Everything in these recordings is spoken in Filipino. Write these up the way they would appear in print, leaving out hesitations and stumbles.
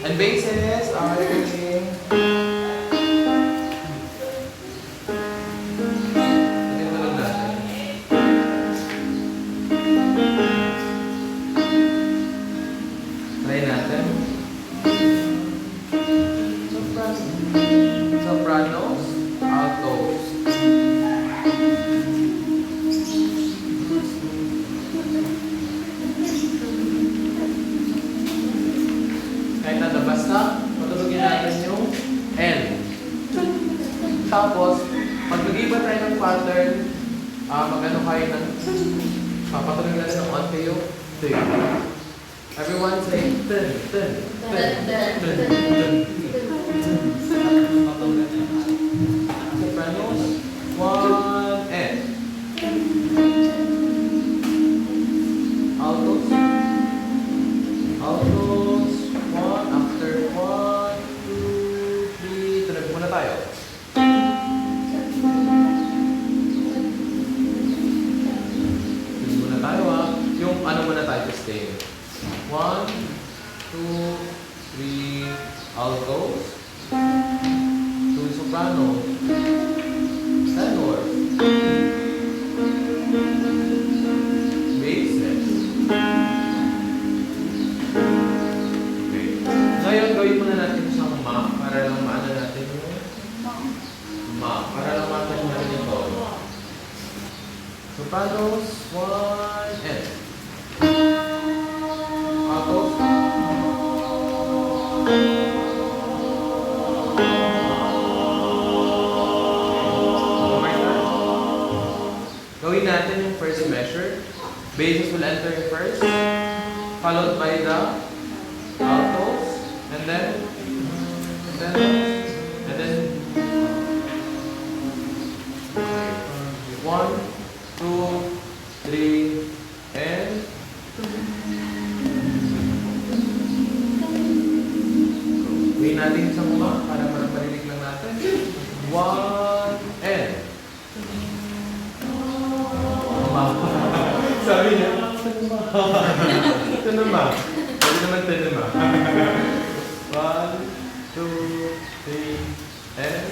And basses are using tulog natin. Try natin. Sopranos, altos. Kahit na basta, patulogin natin yung N. Tapos, pag nag-iba tayo ng pattern, mag-ano kayo ng, papatulogin natin ng onte yung 3. Everyone say, ten, ten, ten, ten, ten. Sopranos, 1, N. Altos, altos, 1, after 1, 2, 3, tunog muna tayo. Tunog muna tayo yung ano muna tayo, stay. 1, 2, 3, altos, 2 soprano, tenor, basses. Okay. Ngayon, gawin muna natin isang ma para lang maano natin yung para lang maano natin yung tono. Sopranos, 1, and altos. Gawin natin yung first measure. Basses will enter in first, followed by the altos, and then one, two, three, and gawin natin sa mga para marinig lang natin. 1, and sabi niya, tanuma. Sabi naman tanuma. 1, 2, 3, and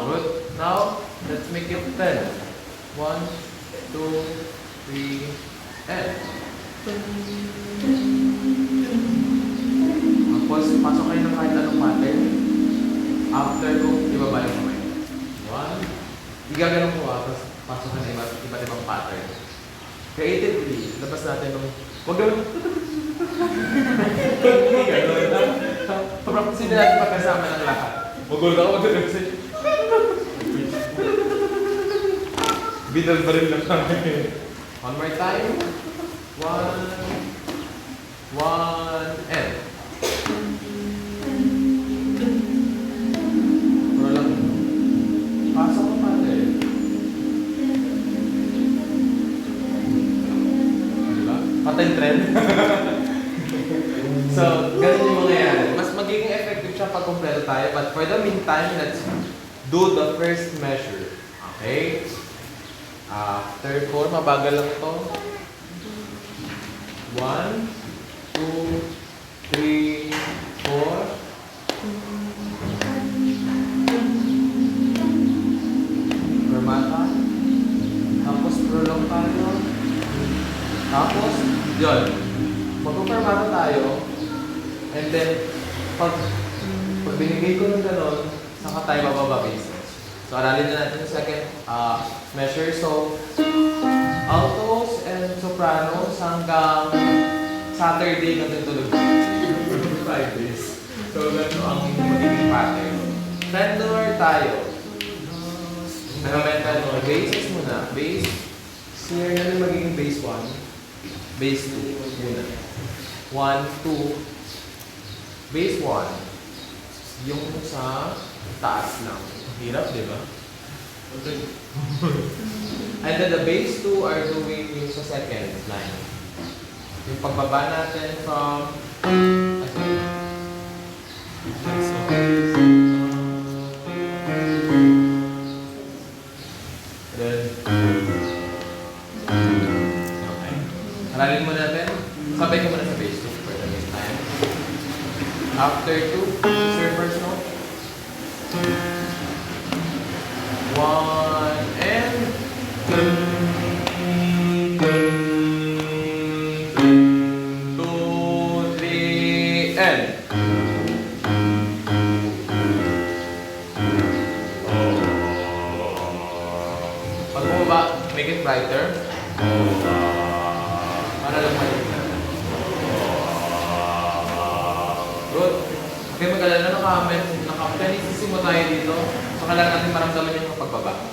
good. Now, let's make it 10. 1, 2, 3, and tapos, pasok kayo ng kahit anong pattern. After ko, ibaba yung kamay. 1. Igaganon ko tapos pasok ka na iba't ibang pattern. Creatively, labas natin nung... Huwag gawin... Hindi gano'n. Papractice natin pagkasama ng lahat. Magulog ako, magulog kasi... Bidal pa rin lang kami. One more time. 1, 1, and... Pasok ko pattern. Diba? Pattern trend. So, ganun yung mangyayari. Mas magiging effective siya pag kumpleto tayo. But for the meantime, let's do the first measure. Okay? After 4, mabagal lang ito. 1, 2, 3, 4. Fermata. Tapos prolong tayo. Tapos, yun. Mag-fermata tayo. And then, pag binigay ko ng gano'n, saka tayo bababa bases. So, aralin na natin yung second measure. So, altos and sopranos hanggang Saturday na tutulog. 5 days. So, gano'n ang magiging pattern. Tenor tayo. Mental mo. Bases muna. Base. Here, ano yung magiging base 1? Base 2 muna. 1, 2. Base 1. Yung sa taas lang. Hirap, di ba? And then the base 2 are doing yung sa second line. Yung pagbaba natin from then Aralin mo natin. Sabay ka muna sa base 2 for the next time. After 2, sir first note. 1 and 2, 3 and pag bumaba, make it brighter. Para lang maliit na. Good. Okay, mag-alala na naka-penisisi mo tayo dito. So, kailangan natin maramdaman yung pagbaba.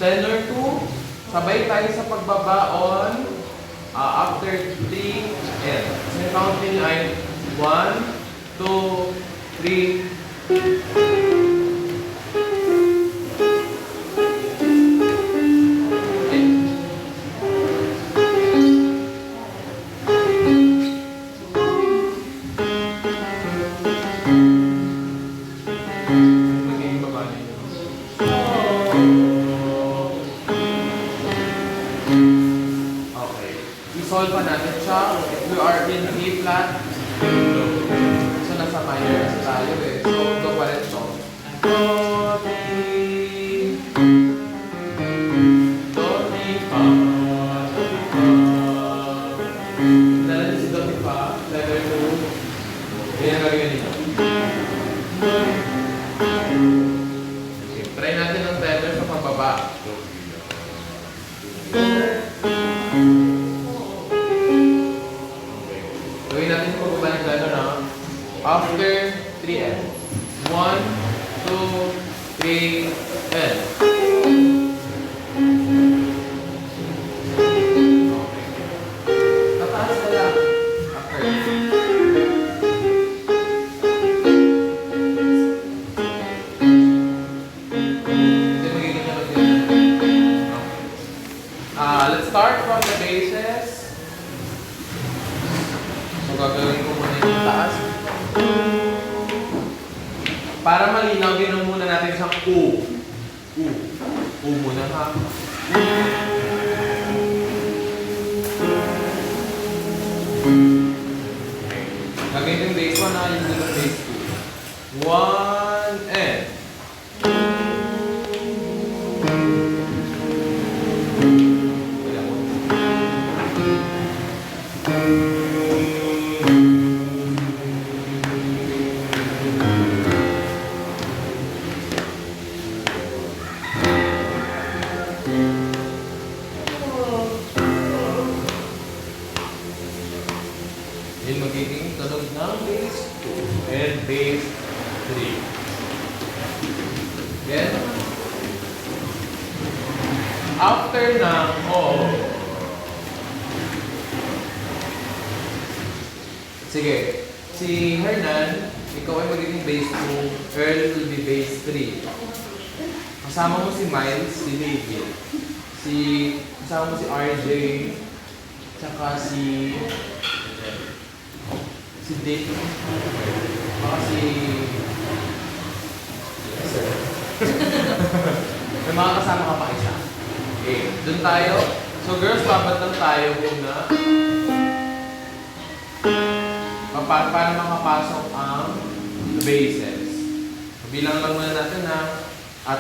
Tenor 2, sabay tayo sa pagbaba on after 3 and. So, yung counting ay 1, 2, 3. I-solve pa natin siya. If we are in A flat, so nasa minor kasi tayo eh. So, do pa rin ito. Do, ti, fa. Dala niyo si do, ti, fa. Level 2. Yan ang gagawin nito. Okay, try natin ang tether sa pababa. Gawin natin yung pagbaba ng gano'n na after 3N. 1, 2, 3, N. Tataas ka lang. After. Hindi magiging naman din. Let's start from the bases. Gagawin ko muna yung taas. Para malinaw, ginaw muna natin sa U. U muna ha. Gagawin yung base 1 na yung base 2. 1 and. Yung magiging tunog ng base 2 and base 3. Then, after ng O, sige, si Hernan, ikaw ay magiging base 2, Earl will be base 3. Kasama mo si Miles, si David, kasama mo si RJ, tsaka si Dave, baka si sir. May mga kasama ka pa isa. Okay, dun tayo. So girls, babat lang tayo muna. Para makapasok ang bases. Bilang lang muna natin na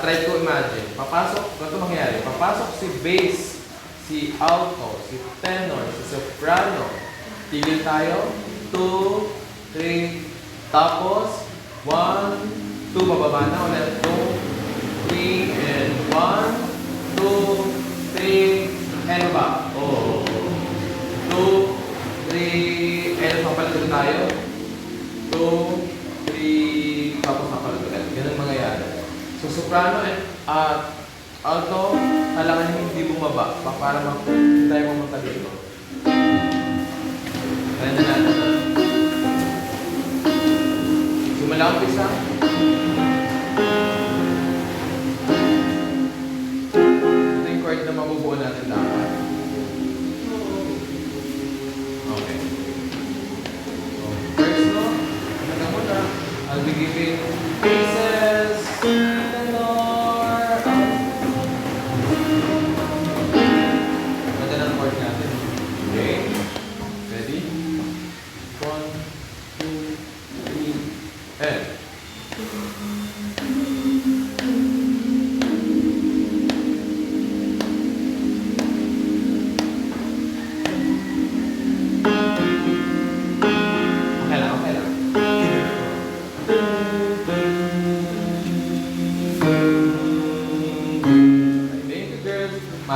try to imagine. Papasok, ito mangyayari. Papasok si bass, si alto, si tenor, si soprano. Tigil tayo. 2, 3, tapos 1, 2, bababa na ulit. 2, 3, and 1, 2, 3, and baba. 2, 3, and papalit ulit tayo. 2, 3, tapos papalit ulit. Ganun mangyayari. So, soprano and alto, kailangan nyo hindi bumaba para hindi tayo pumunta dito. Kaya na natin. Simula umpisa. Ito yung chord na mabubuo natin dapat. Okay. So, first no, ano muna, I'll be giving pieces. Ganda ng chord natin. Okay.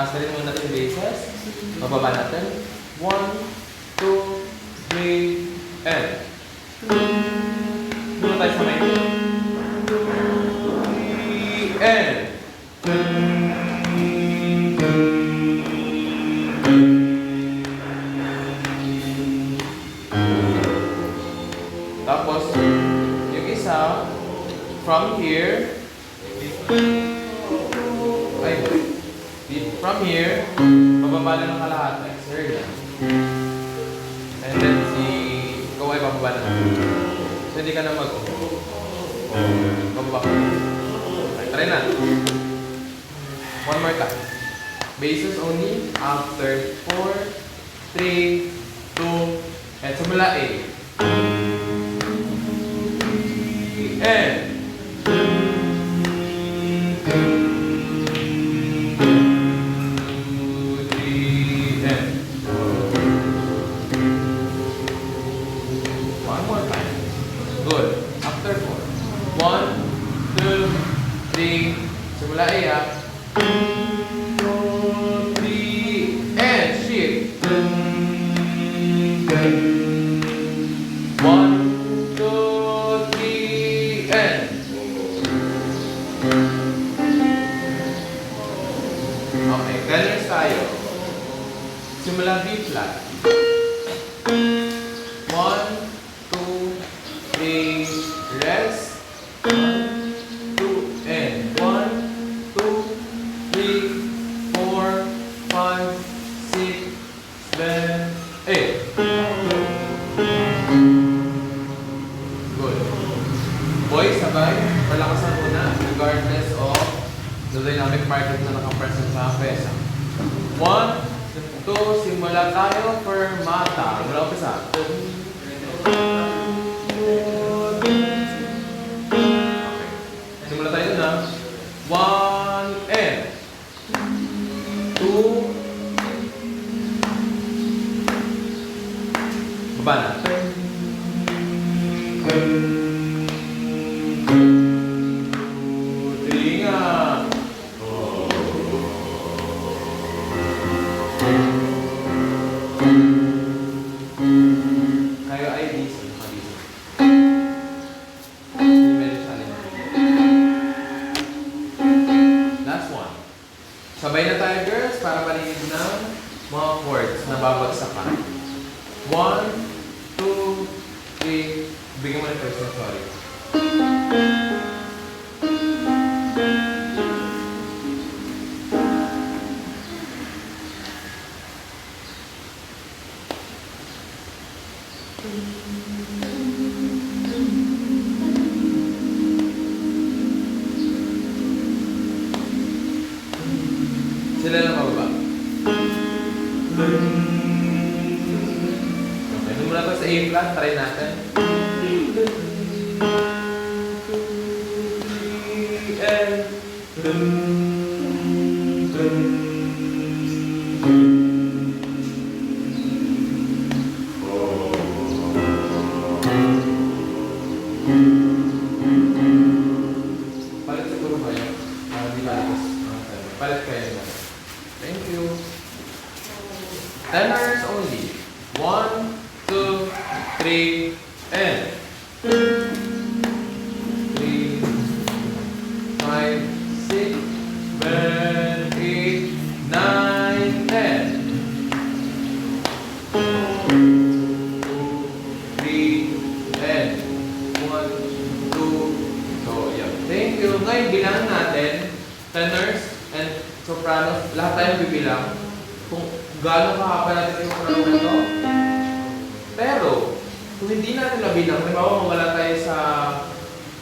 Masterin muna natin yung bases. Bababa natin. 1, 2, 3, and. Muna tayo sa may. And. Tapos, yung isa, from here, from here, bababa lang ng kalahati. Sir lang. And then, ikaw ay bababa na. So, hindi ka na bababa ka. Okay, try na. One more time. Bases only. After 4, 3, 2, and simula A. And. Good. After 4. 1, 2, 3. Simula A, 2, 3, and shift. 1, 2, 3, and. Okay, ganyan tayo. Simula B flat. 1, 2, 3, rest. 1, 2, and 1, 2, 3, 4, 5, 6, 7, 8. Good. Boys, sabay. Palakasan muna regardless of the dynamic market na nakapresent sa pesa. 1, 2, simula tayo per mata. Mula umpisa. Simula tayo na 1 and 2 baba na 3 nga kayo ay busy. Sabay na tayo, girls, para marinig ng mga chords na babagsakan. 1, 2, 3. Bigyan mo na first one, sorry. Sila lang mababa. Okay, mula to sa A flat, try natin. 2, 3, and palit siguro kayo. Di balik. Palit kayo na. Thank you. Tenors only. 1, 2, 3, and 3, 5, 6, 7, 8, 9, 10. 3, and 1, 2. So, yeah. Thank you. Ngayon, bilangan natin. Tenors and sopranos, lahat tayo bibilang kung gaano kahaba natin yung soprano na ito. Pero, kung hindi natin nabilang, halimbawa mawala tayo sa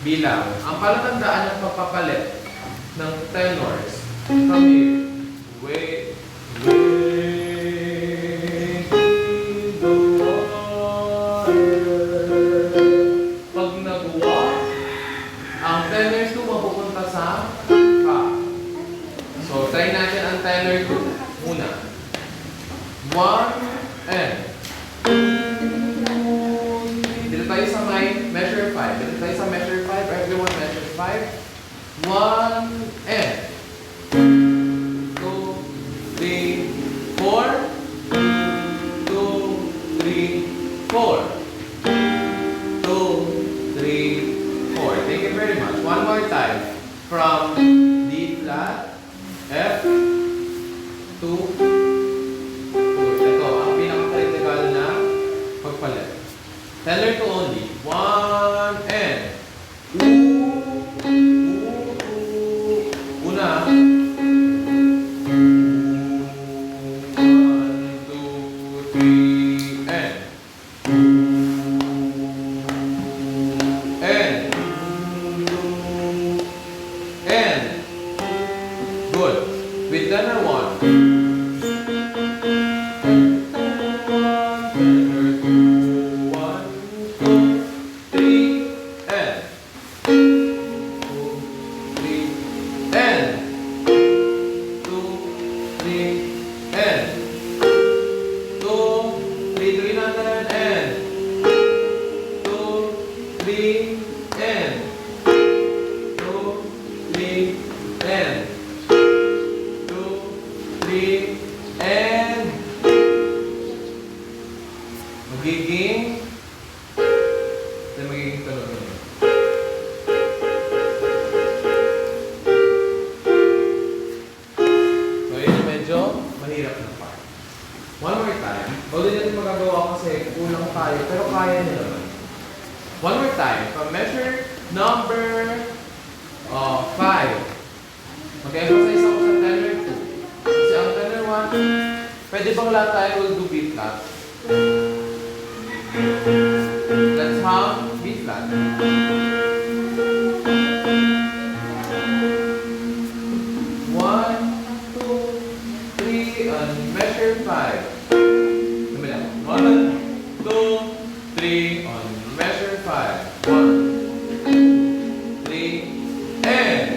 bilang, ang palatandaan ng pagpapalit ng tenors from here, wait, the water. Pag nagawa, ang tenors 2 mapupunta sa fa. So, try natin ang tenor 2 muna. 1 and 2. Dito tayo sa may measure 5. Dito tayo sa measure 5. Everyone measure 5. 1 and 2, 3, 4. 2, 3, 4. 2, 3, 4. Thank you very much. One more time. From D flat, F, to ito, ang pinaka-critical na pagpalit. Tenor to only. 1 and una. 1, 2, 3 and good. With tenor 1. Magiging tanong nyo. So, yun yung medyo mahirap na part. One more time. Bago din natin magagawa kasi kulang tayo, pero kaya nyo naman. One more time. From measure number 5. Mag-emphasize ako sa tenor 2. Kasi ang tenor 1, pwede bang lahat tayo will do B flat? Let's hum B flat. 1, 2, 3, and measure 5. 1, 2, 3, on measure 5. 1, 3, and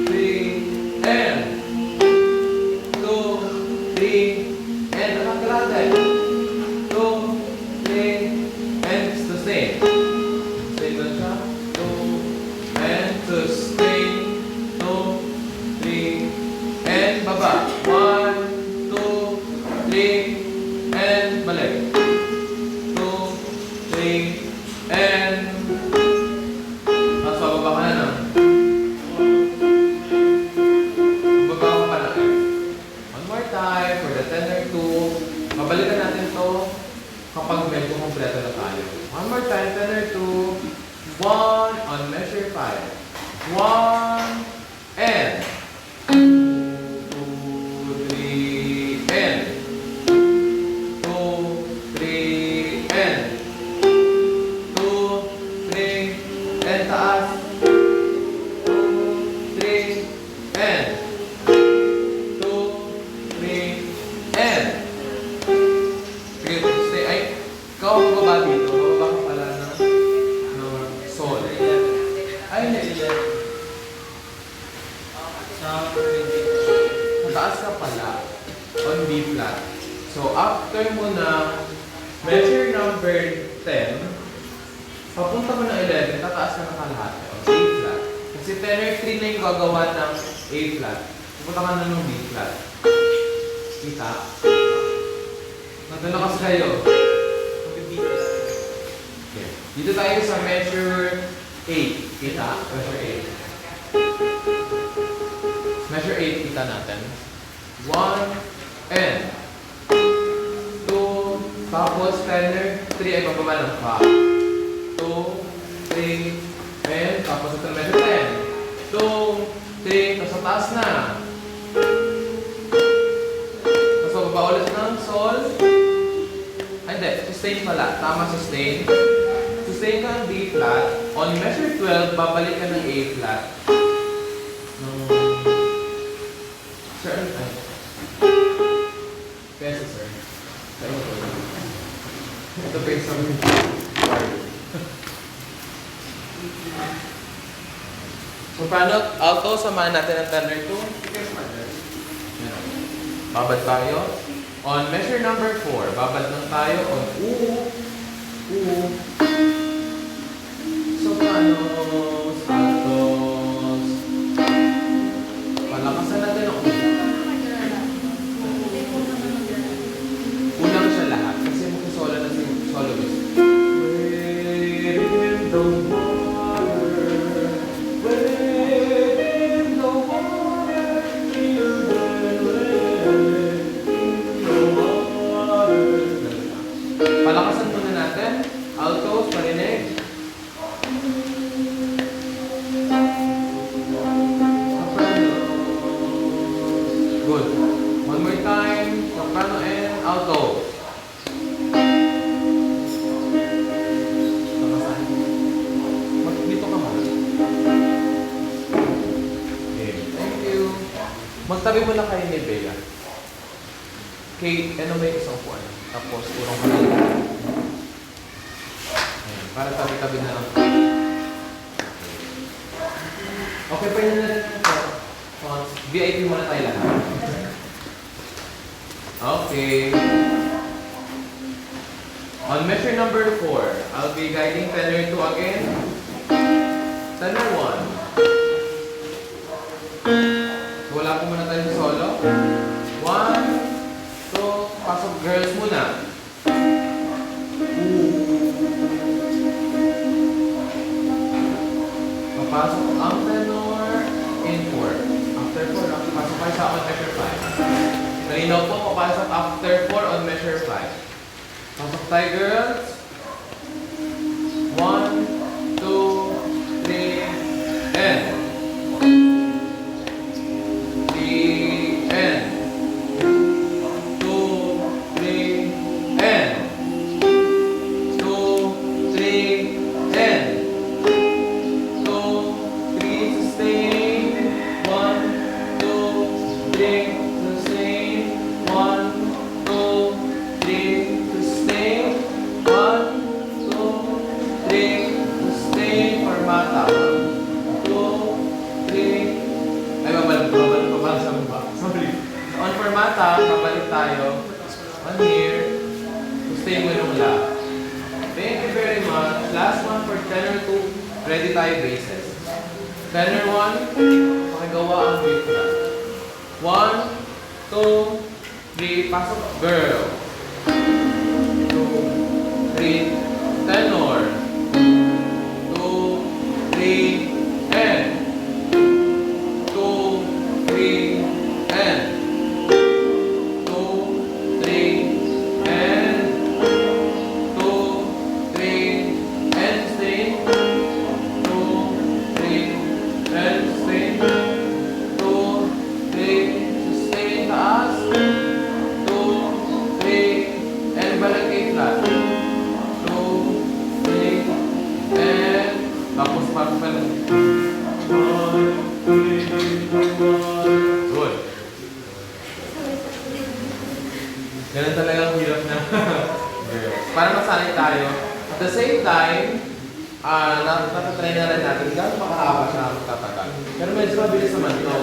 3, and 2, 3, and nakakalate. 2, 3, and sustain. Sustain lang siya. 2, and sustain. 2, 3, and baba. 1, 2, 3, and balik. 2, 3, and tapos bababa ka na lang. Bababa ka pa lang. One more time for the tenor 2. Babalikan natin to kapag medyo kompleto na tayo. One more time, tenor 2. 1 on measure 5. 1 and 2, 3, and 2, 3, and 2, 3, and taas. 2, 3, and 2, 3, and sige, stay. Ay, ikaw ang baba dito. Baba ka pala ng sol. Ay, hindi. Mataas ka pala on B flat. So, after mo na measure number 10, papunta mo ng 11, tataas ka ng kalahati on A flat. Kasi tenor 3 na yung gagawa ng A flat. Pupunta ka na ng B flat. Kita? Nandun na kasi kayo. Okay. Dito tayo sa measure 8. Kita? Measure 8. Measure 8, kita natin. 1 and 2. Tapos tenor 3 ay bababa ng fa. 2, 3, and tapos ito na measure 10. 2, 3, tapos sa taas na. Tapos bababa ulit ng sol. Ay, hindi. Sustain pala. Tama, sustain. Sustain ka ng D flat. On measure 12, babalik ka ng A flat. Sir, ano tayo? Peso, sir. Sir, ano to? Ito pa yung sabi. So, paano? Alto, samahan natin ang tenor 2. Babad tayo. On measure number 4, babad lang tayo on U. Sopranos, altos. Palakasan natin ang U. Good. One more time. Soprano and alto. Dito ka man. Okay. Thank you. Magtabi mo na kayo ni Bea. Kate, ano may isang upuan? Tapos, turong ka lang. Ayan. Para tabi-tabi na lang. Okay, pwede na rin ito. VIP muna tayo lahat. Okay. On measure number 4, I'll be guiding tenor 2 again. Tenor 1. So, wala po muna tayo sa solo. 1, 2, pasok girls muna. Papasok ang tenor in 4. After 4, pasok kayo sa on measure 5. Malinaw po, papasok after 4 on measure 5. Pasok tayo, girls. 1, 2, 3, and. 3, and. 2, 3, and. 2, 3, and. 2, 3, sustain. 1, 2, 3, sustain. 1, 2, 3, sustain. 1, 2, 3, sustain. Formata. 1, 2, 3. Ay, babalik sa baba. Sorry. So, on formata, babalik tayo. 1 here. Sustain mo yung la. Thank you very much. Last one for tenor 2. Ready tayo bases. Tenor 1, pakigawa ang wave na. 1, 2, 3, pasok girl. 2, 3, tenor. 2, 3, and. 2, 3, and. 2, 3, and. 2, 3, and stay. 2, 3, and stay. 2, 3, sustain taas. 2, 3, and balik kay flat. 2, 3, and tapos papapalan. Good. Ganun talagang hirap na. Para masanay tayo. At the same time, natatry na rin natin gano'n makahaba siya magtatagal. Pero medyo mabilis naman ito.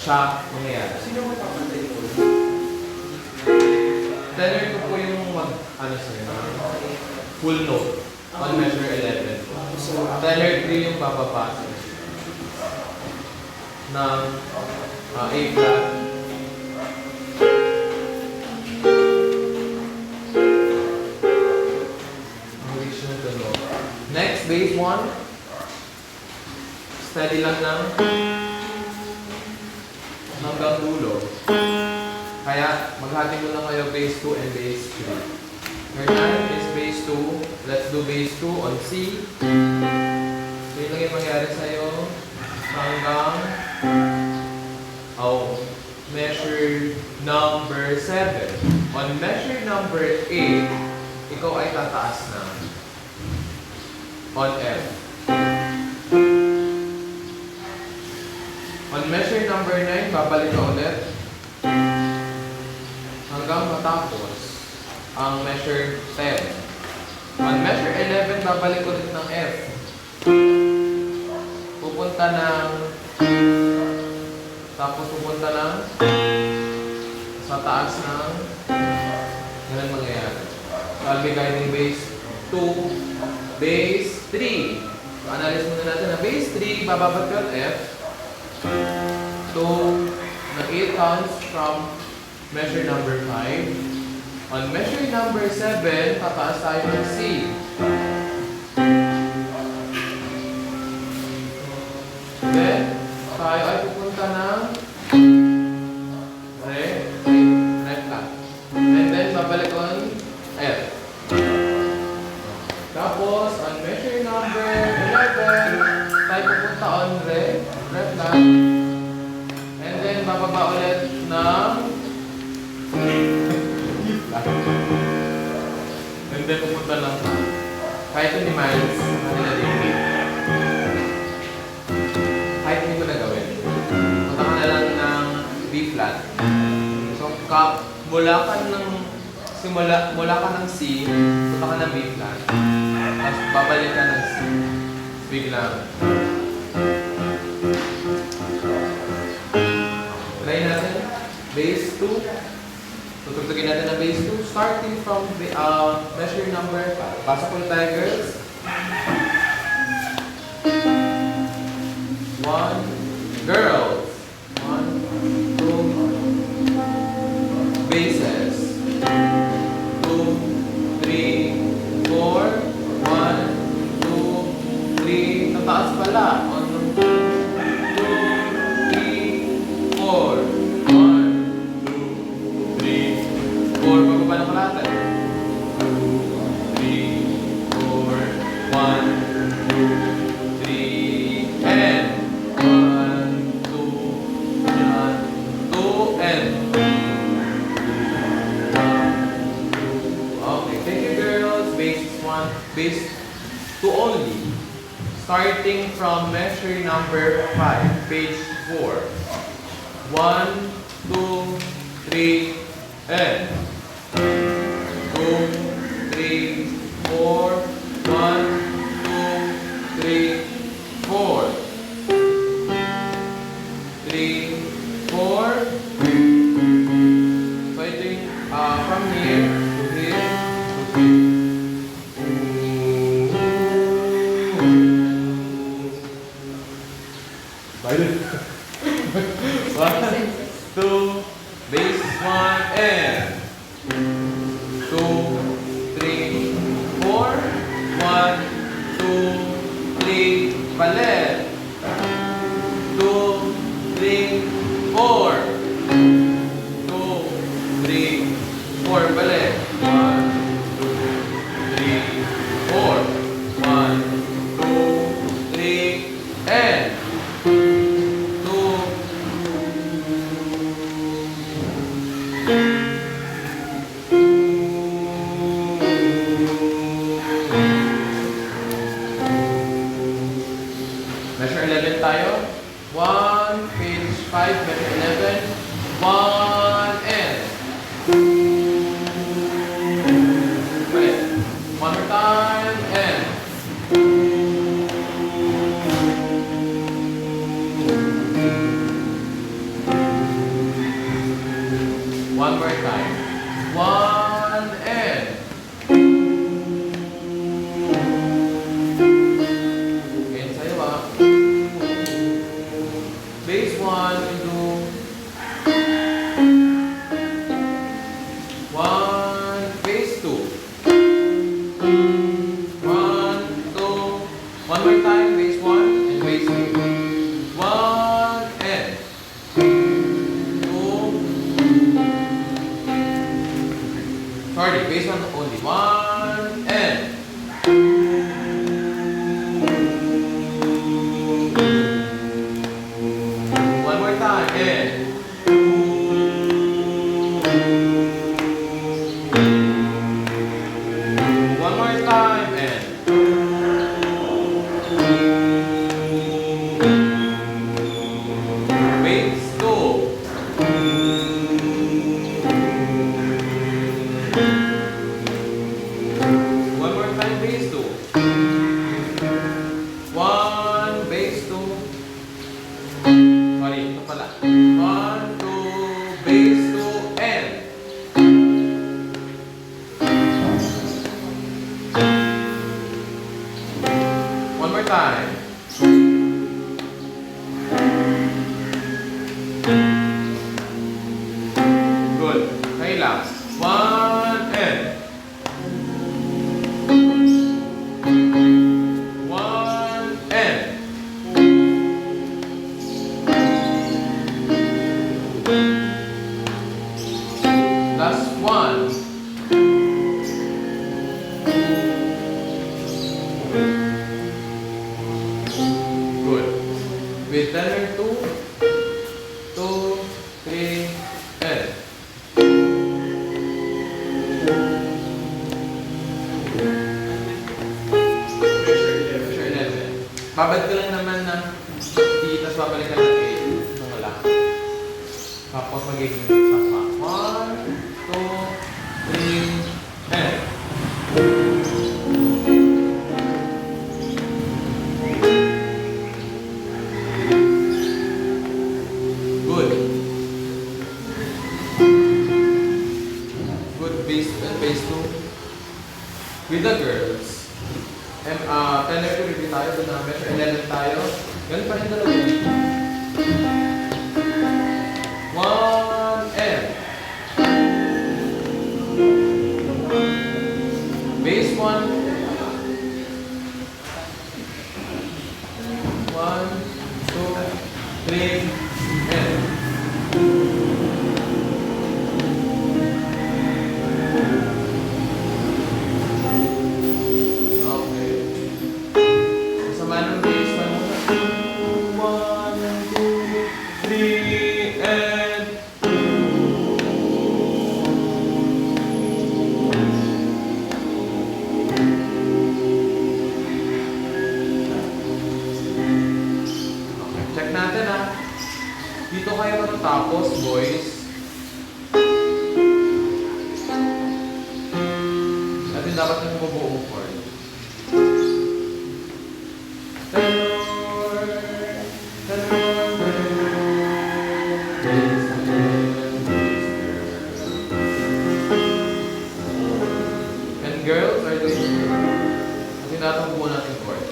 Siya, mangyayari. Sino magpapantay ko? Tenor ko po yung full note on measure 11. Tenor 3 yung papapasok ng A flat. Next, base 1. Steady lang ng hanggang dulo. Kaya, maghati mo lang kayo base 2 and base 3. Your time is base 2. Let's do base 2 on C. So, yun lang yung mangyari sa'yo hanggang measure number 7. On measure number 8, ikaw ay tataas na on F. On measure number 9, babalik ka ulit hanggang matapos ang measure 10. On measure 11, babalik ulit ng F. Pupunta ng tapos pupunta ng sa taas ng ganun mangyayari. So, I'll be guiding base 2, base 3. So, analyze muna natin na base 3, bababat ka F. So, na 8 tons from measure number 5. On measure number 7, tataas tayo ng C. Then, tayo ay pupunta ng Ref cut. And then, babalik on F. Tapos, on measure And then, bababa ulit ng and then, pupunta lang kahit ito ni Miles, ano na din. Kahit hindi ko na gawin. Punta ka na lang ng B flat. So, mula ka ng C, punta ka ng B flat. Tapos, babalik ka ng C. Biglang. Try natin. Base 2. Tutugtugin natin ang base 2. Starting from the measure number 5. Pasok ulit tayo, girls. 1. Girls. 1, 2. Bases. 2, 3, 4. 1, 2, 3. Tataas pala. 1, 2, 3, 4. 4, bababa ng kalahatan. 2, 3, 4, 1, 2, 3, and 1, 2, 2, and 1, 2. Okay, thank you, girls. Base 1, base 2 only. Starting from measure number 5, page 4. 1, 2, 3, and 2, 3, 4, 1, 2, 3, 4, 3, 4. So ito yung from here to here to here. One, two, base 1 and 2, 3, 4, 1, 2, 3, balik. 2, 3, 4. 2, 3, 4, balik. 1, 2, 3, 4. 1, 2, 3, and 2. Measure 11 tayo. 1, page 5, measure 11. 1, and. Wait. One more time, and. One more time. 1, and. Base 1 into 1, base 2. 1, 2. One more time, base 1 and base 2. 1 and 2. Sorry, base 1 only. 1 and 1 more time, and 1 more time, and 1, 2, base 2, and 1 more time. Good. Okay lang. 1 and 1 and last 1. tenor 2, 2, 3, and. Measure 11. Babad ka lang naman ng E, tapos babalik ka ng A. Nung wala. Tapos magiging sapa. 1, 2, 3, and. Good. Good bass and bass 2. With the girls. Tenor 2 review tayo. Doon na measure 11 tayo. Ganun pa rin dalawa dito. 1 and. Bass 1. 1, 2, 3, and. Okay. Sama ng bass 1 muna. 1, 2, 3, and. Check natin ha. Dito kayo matatapos, boys. Natin dapat yung mabubuong chord. Tenor, tenor, and girls are doing. Kasi natambuo natin chord.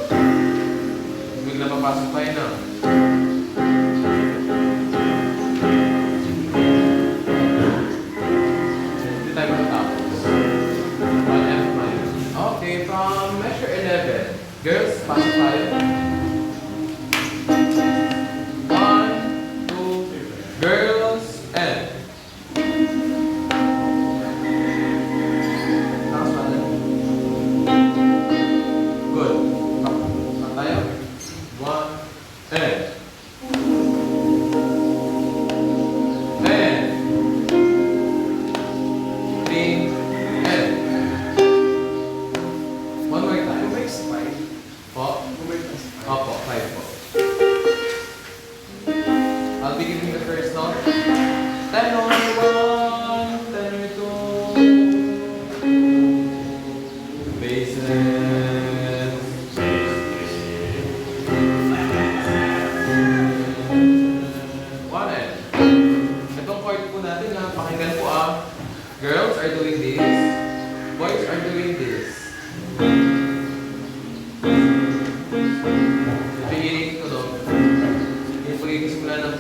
Bigla papasok tayo na. Okay, from measure 11. Girls, pasok tayo. 1, 2, girls, and. Lakas pa tayo. Good. Pasok tayo. 1, and. And. 3, and. One more time. Po? Opo, 5 po. I'll be giving the first note. Tenor 1, tenor 2. Basses. 1 and. Itong chord po natin na pakinggan po ah. Girls are doing this. Boys are doing this. Beginning ko no. Yung pagkikisimula ng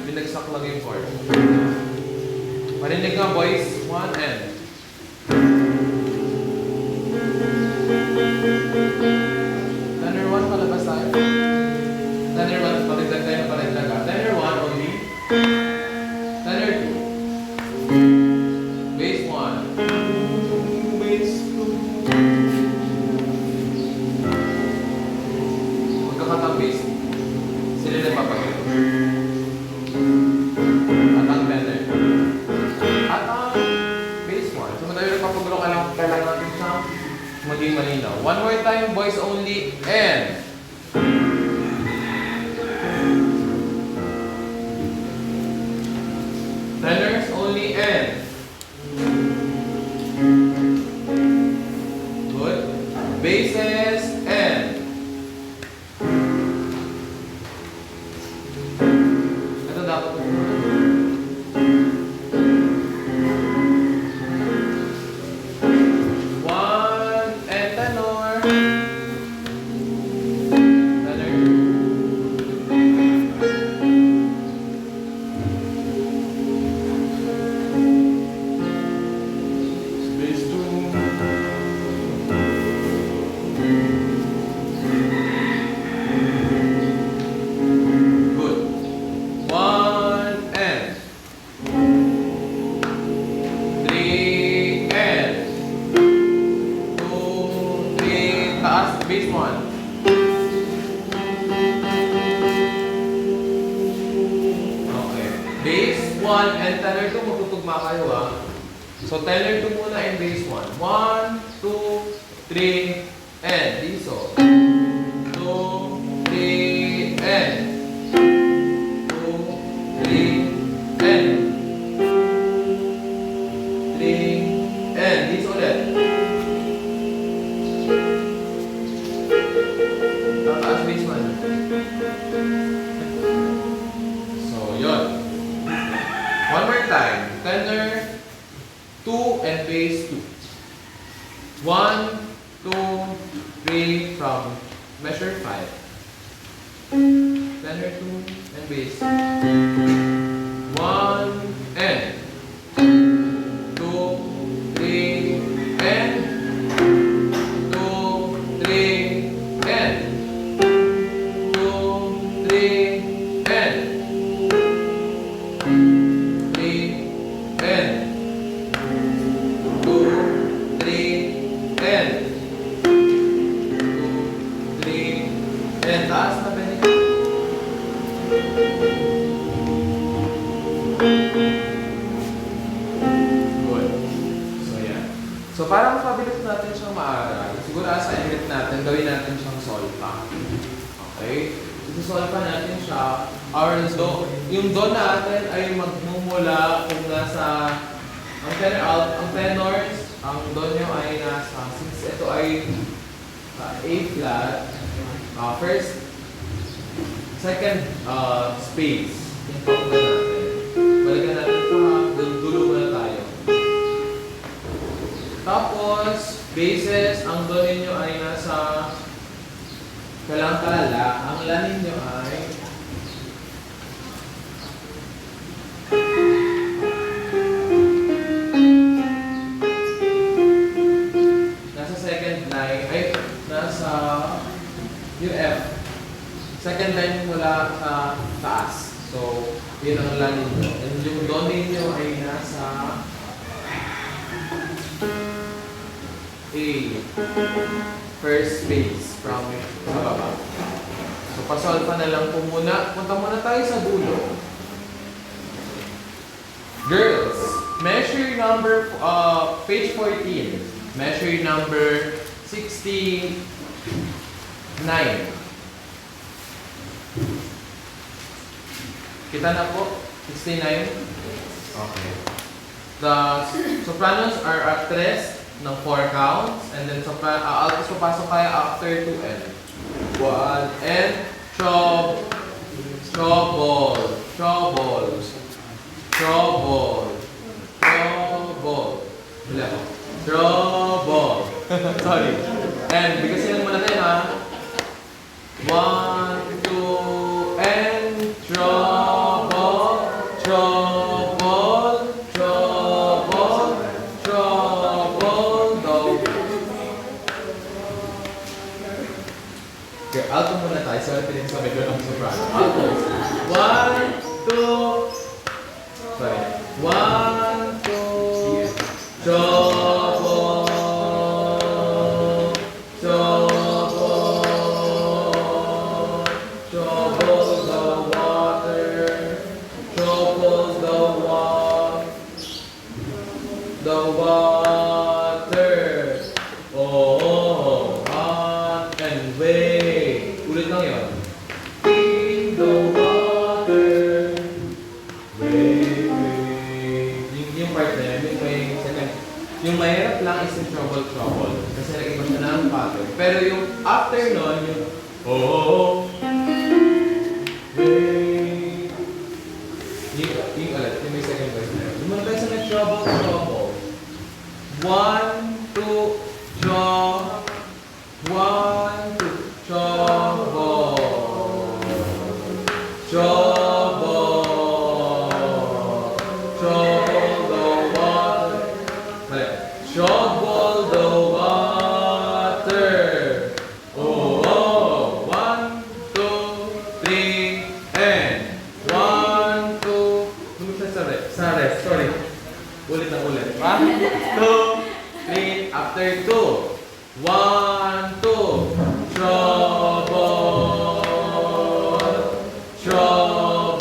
binagsak lang yung chord. Marinig nga boys. 1 and. Tenor 1 palabas tayo. Tenor 1 paligdag tayo na paligdag ha. Tenor 1 only. Tenor 2. Bass 1. Bass 2. Magkakatang bass. Sila na papagay. At ang tenor. At ang bass 1. So matayo na papagulo kailangan natin sa maging malinaw. One more time, boys only, and. Tenors only, and. Good. Basses, and. Ito dapat po. One, and tenor. Tenor. 1 and tenor 2, magtutugma kayo ah. So tenor 2 muna and bass 1. 1, 2, 3, and. Diso. 2, 3, and. 2, 3, and. 3, and. Diso ulit. Tataas bass 1. So, yun. One more time. Tenor 2 and bass 2. 1, 2, 3 from measure 5. Tenor 2 and bass. 1 and 2, 3 and 2, 3 and 2, 3 and 3 and 2, 3 and 2, 3 and taas na ba niya? Good. So yeah. So para mapabilis natin siyang maaral, siguro assignment natin, gawin natin siyang solfa. Okay? Isusolve natin siya. Our do, yung do natin ay magmumula kung nasa ang tenors, ang do nyo ay nasa, since ito ay A flat, first, second space. Yung pangga natin. Balikan natin ito ha, dulo muna tayo. Tapos, bases, ang do ninyo ay nasa kalang-kalala, ang la ninyo ay nasa second line, ay nasa yung F. Second line mula sa taas. So, yun ang la ninyo. And yung do ninyo ay nasa A. First space from sa baba. So, pasolve pa na lang po muna. Punta muna tayo sa dulo. Girls, measure number, page 14. Measure number 69. Kita na po? 69? Okay. The sopranos are at rest ng 4 counts, and then altos papasok tayo after 2N. 1 and trouble, trouble, trouble, trouble, trouble. Wala ko. Trouble. Sorry. And because yan muna tayo ha. 1, 2, and trouble, trouble, trouble, trouble, do. Okay, alto muna tayo. Sorry, pinag sa medyo ng soprano. Alto. 1, 2, sorry. 1, 2, trouble, trouble, trouble the water, troubles the water. Oh, hot and wait. Ulit lang yun. In the water. Wait. Yung part na yun, yung mahirap lang is yung trouble, trouble. Kasi nag-iba siya ng pattern. Pero yung after nun, yung oh, wait. Yung ulit, yung may second verse na yun. Yung tayo sa may trouble, trouble. 1, 2, trouble. 1, 2, trouble. Trouble. Trouble the water. Mali. Trouble the water. Oh, oh. 1, 2, 3, and 1, 2. Sa rest. Sorry. Ulit na ulit. 1, 2, 3. After 2. 1, 2. Trouble. Trouble.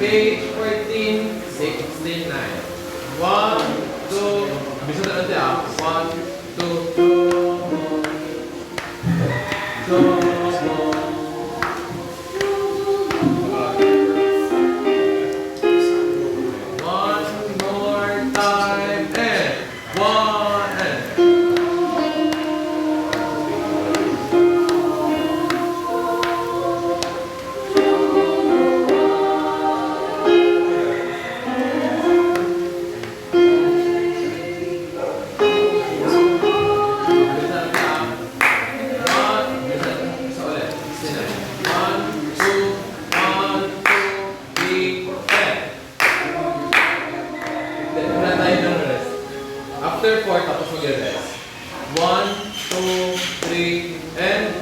Page 14, 69. 1, 2, bisa na natin ah. 1, 2, after 4, tapos mag-rest. 1, 2, 3, and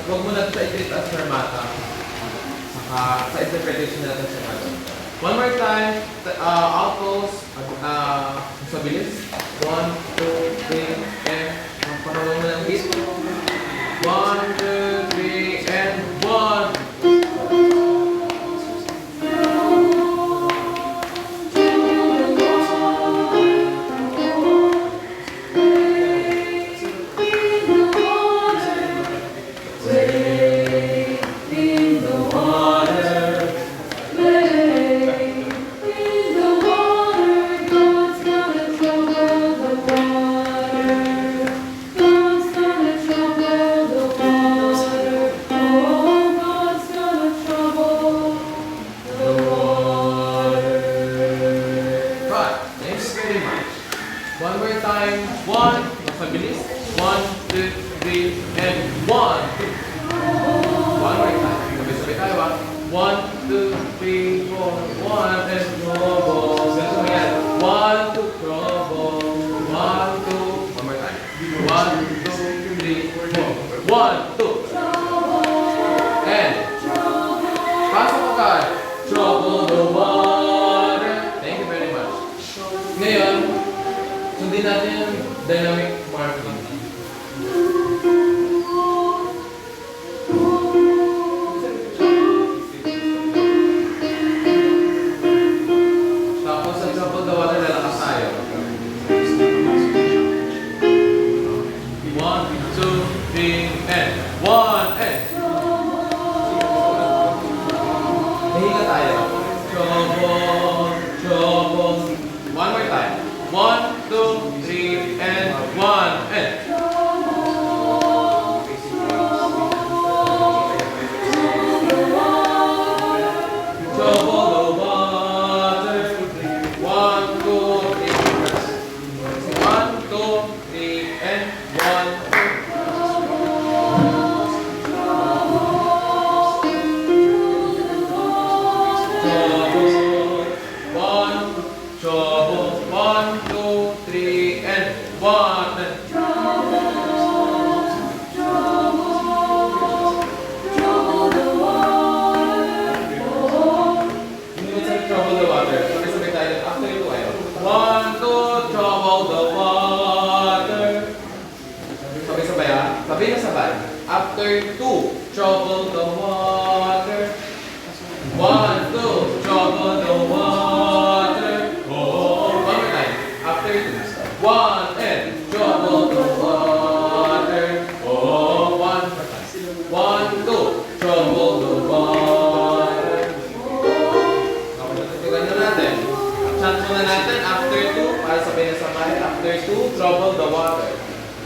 huwag mo na siya i-treat as fermata. Saka sa interpretation natin siya ano. One more time, altos, sa bilis. 1, 2, 3, and parang mo ng beat. 1, 2, 3, and 1. One more time. 1, mabilis. 1, 2, 3, and 1, 2. One more time. Sabay-sabay tayo ah. 1, 2, 3, 4, 1, and trouble. Ganito mo yan. 1, 2, trouble. 1, 2. One more time. 1, 2, 3, 4. 1, 2. And pasok agad. Trouble the water. Thank you very much. Ngayon, sundin natin yung dynamic marking. Tapos sa trouble the water, lalakas tayo. 1, 2, 3, and 1, and nahinga tayo. Trouble, trouble. One more time. 1, 2, 3, and 1, and trouble the water. 1, 2, 3. 1, 2, 3, and 1, 2. Trouble, 1, 2, 3, and 1, and trouble the water. Trouble the water. Sabay-sabay tayo. After ito kayo. 1, 2, trouble the water. Sabay-sabay ah. Sabay na sabay. After 2, trouble the water. 1, 2, trouble the water. After 2, 1, and trouble the water. Oh, 1, 1, 2, trouble the water. Tutugan na natin. Chant muna natin. After 2, para sabay na sabay. After 2, trouble the water.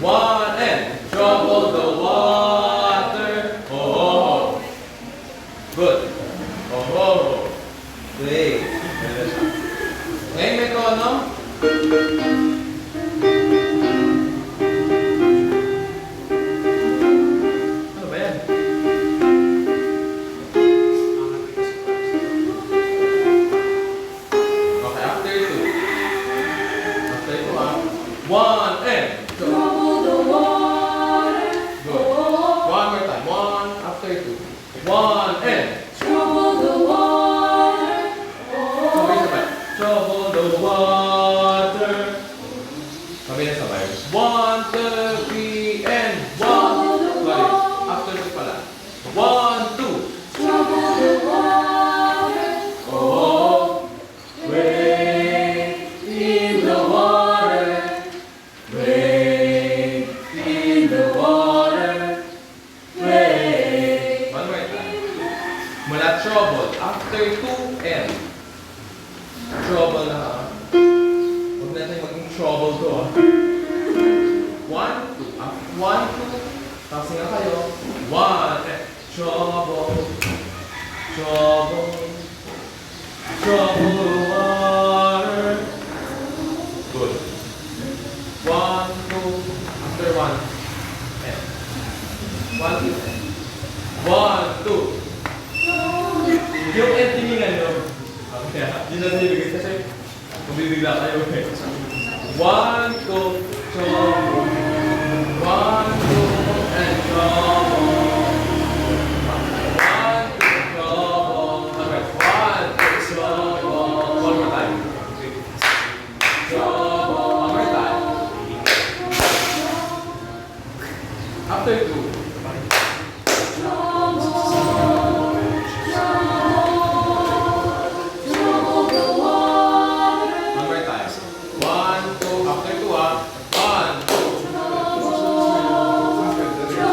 1, and trouble the water. Oh, good. Oh, great. Ngayon may tono. Ano ba yan? Okay, after 2. After 2 1 and Trouble the water. good. One more time. 1 after 2. 1 and Trouble the water. sabay-sabay. Trouble the water. Sabay-sabay. 1, 2, 3, and 1. Sorry. After 2 pala. 1, 2. Trouble the water. Oh, wade in the water. Wade in the water. Wade. One more time. Mula trouble. After 2 and trouble na. Huwag natin maging trouble to 1, 2. 1, 2. Tapos nga kayo. 1 and trouble. Trouble. Trouble the water. Good. 1, 2. After 1. And 1, 2. 1, 2. Yung end tiningan nyo. Okay, yun na nilibigay kasi mabibigla kayo eh. 1, 2, trouble. 1, 2, and trouble. 1, 2, trouble. Alright, 1, 2, trouble. One more time. Trouble. One more time. After 2. Trouble the water. One more time. 1, 2. After 2 1, 2. Trouble the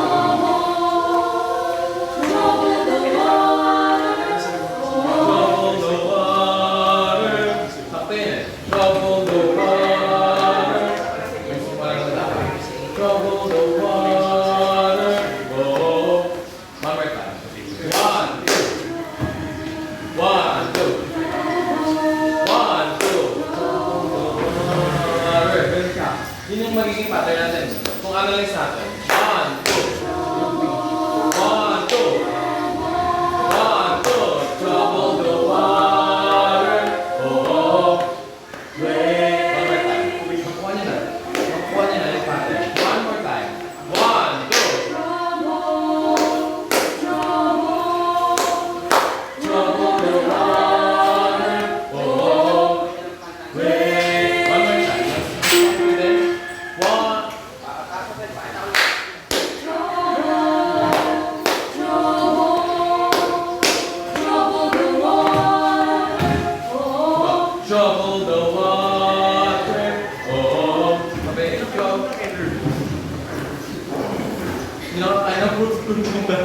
water. Trouble the water. Sakto yun eh. Trouble the water. May sumalang na dapat. Trouble the water. Oh. One more time. 1, 2. 1, 2. 1, 2. Water. Ganun ka. Yun yung magiging pattern natin. Kung analyze natin. 1, 2. 1, 2. 1, 2. Trouble the water. Oh. Wait. One more time. Makuha niyo na. Makuha niyo na yung pattern. One more time. 1, 2. Trouble the water. Oh. Wait. One more time. Let's do it. 1. Trouble the water. Oh. Sabi, go. You know, I know who's good to the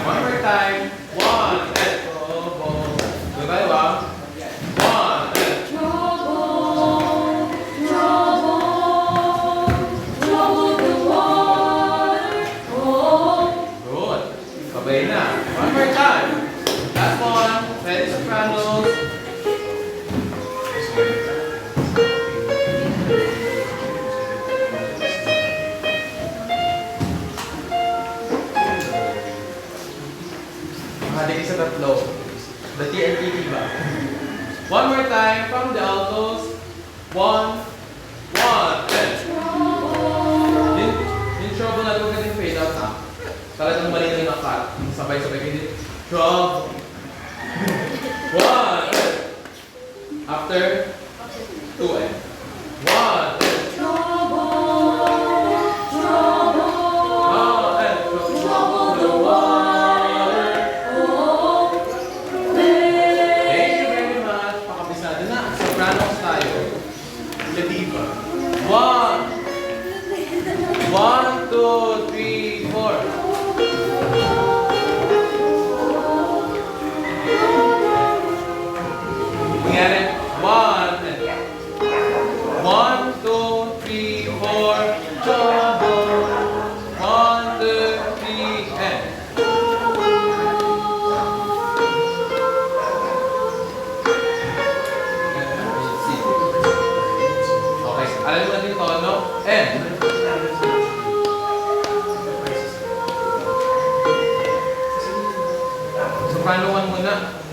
one more time. 1 and trouble. Goodbye, wow. 1 and good. Sabay na. One more time. Last one. Ready, sopranos. Mahalik sa tatlo. The TNT ba? One more time from the altos. 1, 1, and yung trouble na huwag natin fade out ha. Talagang mali na yung nakat. Sabay-sabay hindi. Trouble. 1, and after 2 and 1 and trouble the water. Thank you very much. Pakabisado na. Sopranos tayo. Diba? 1, 2, 3, 4.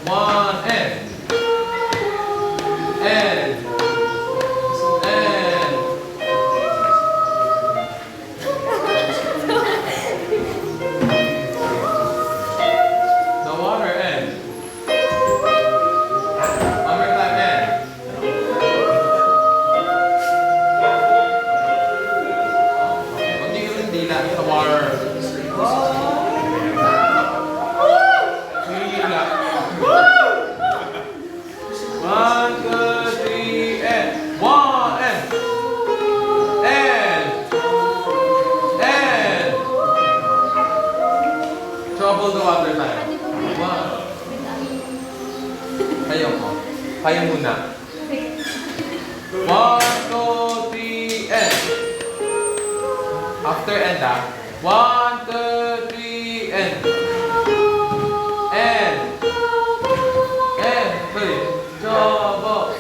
One, and. And. The water, and. One more time, and. Kunti ka rin dila sa water. Dila. One, two, three, and. One, and. And. And. Trouble the water tayo. One. Kayo po. Kayo muna. One, two, three, and. After and one, two, three, and. And. And. Sorry. Trouble.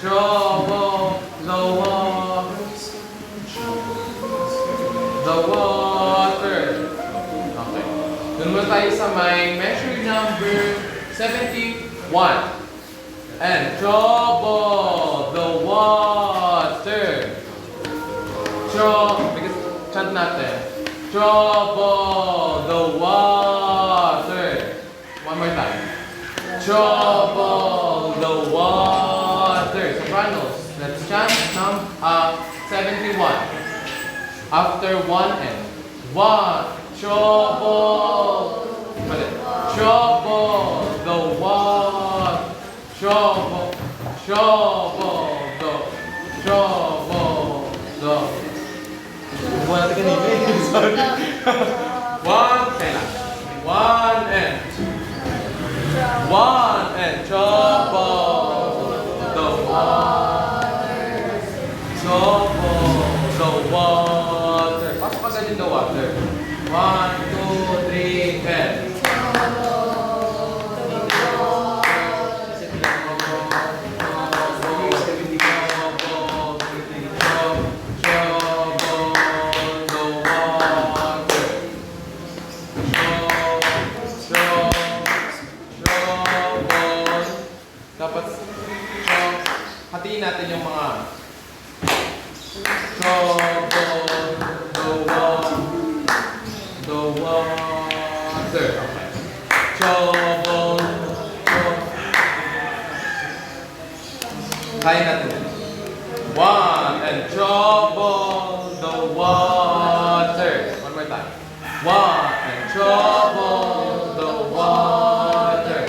Trouble. The water. Okay. Dun mo tayo sa may measure number 71. And trouble the water. Because chant natin. Trouble the water. One more time. Trouble the water. Sopranos. Let's chant 71. After one and one. Trouble. Trouble the water. Trouble the. Buwan natin kanina. Sorry. One, kailan? One and. One and. Trouble the water. Trouble the water. Pasok agad in the water. One, two, three, and. Dapat hatiin natin yung mga the water. Okay. Trouble. Kaya natin. One and trouble the water. One more time. One and trouble the water.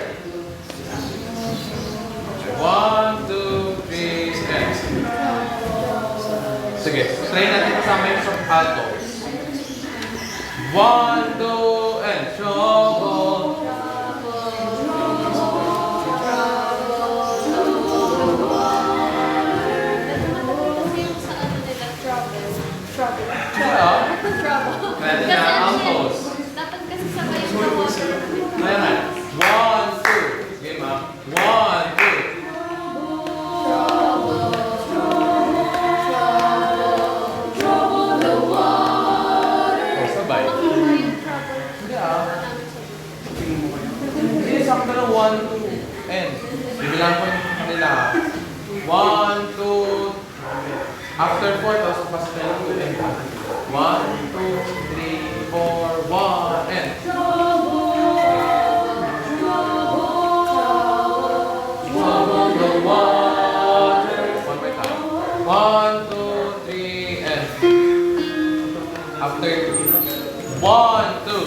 One, two, three, and. Sige, try natin kasama yung altos. One, two, and trouble. Kaya na altos. Dapat kasi sabay yung water. Kaya na. One, two. Game ah. One, two. Oh, sabay. Hindi ah. Hindi, sakto lang. One, two, and. Bibilang ko yung kanila. One, two. After four, tapos pas na lang two, and. One, two, three, four, one, and. One, two, three, and after two. One, two.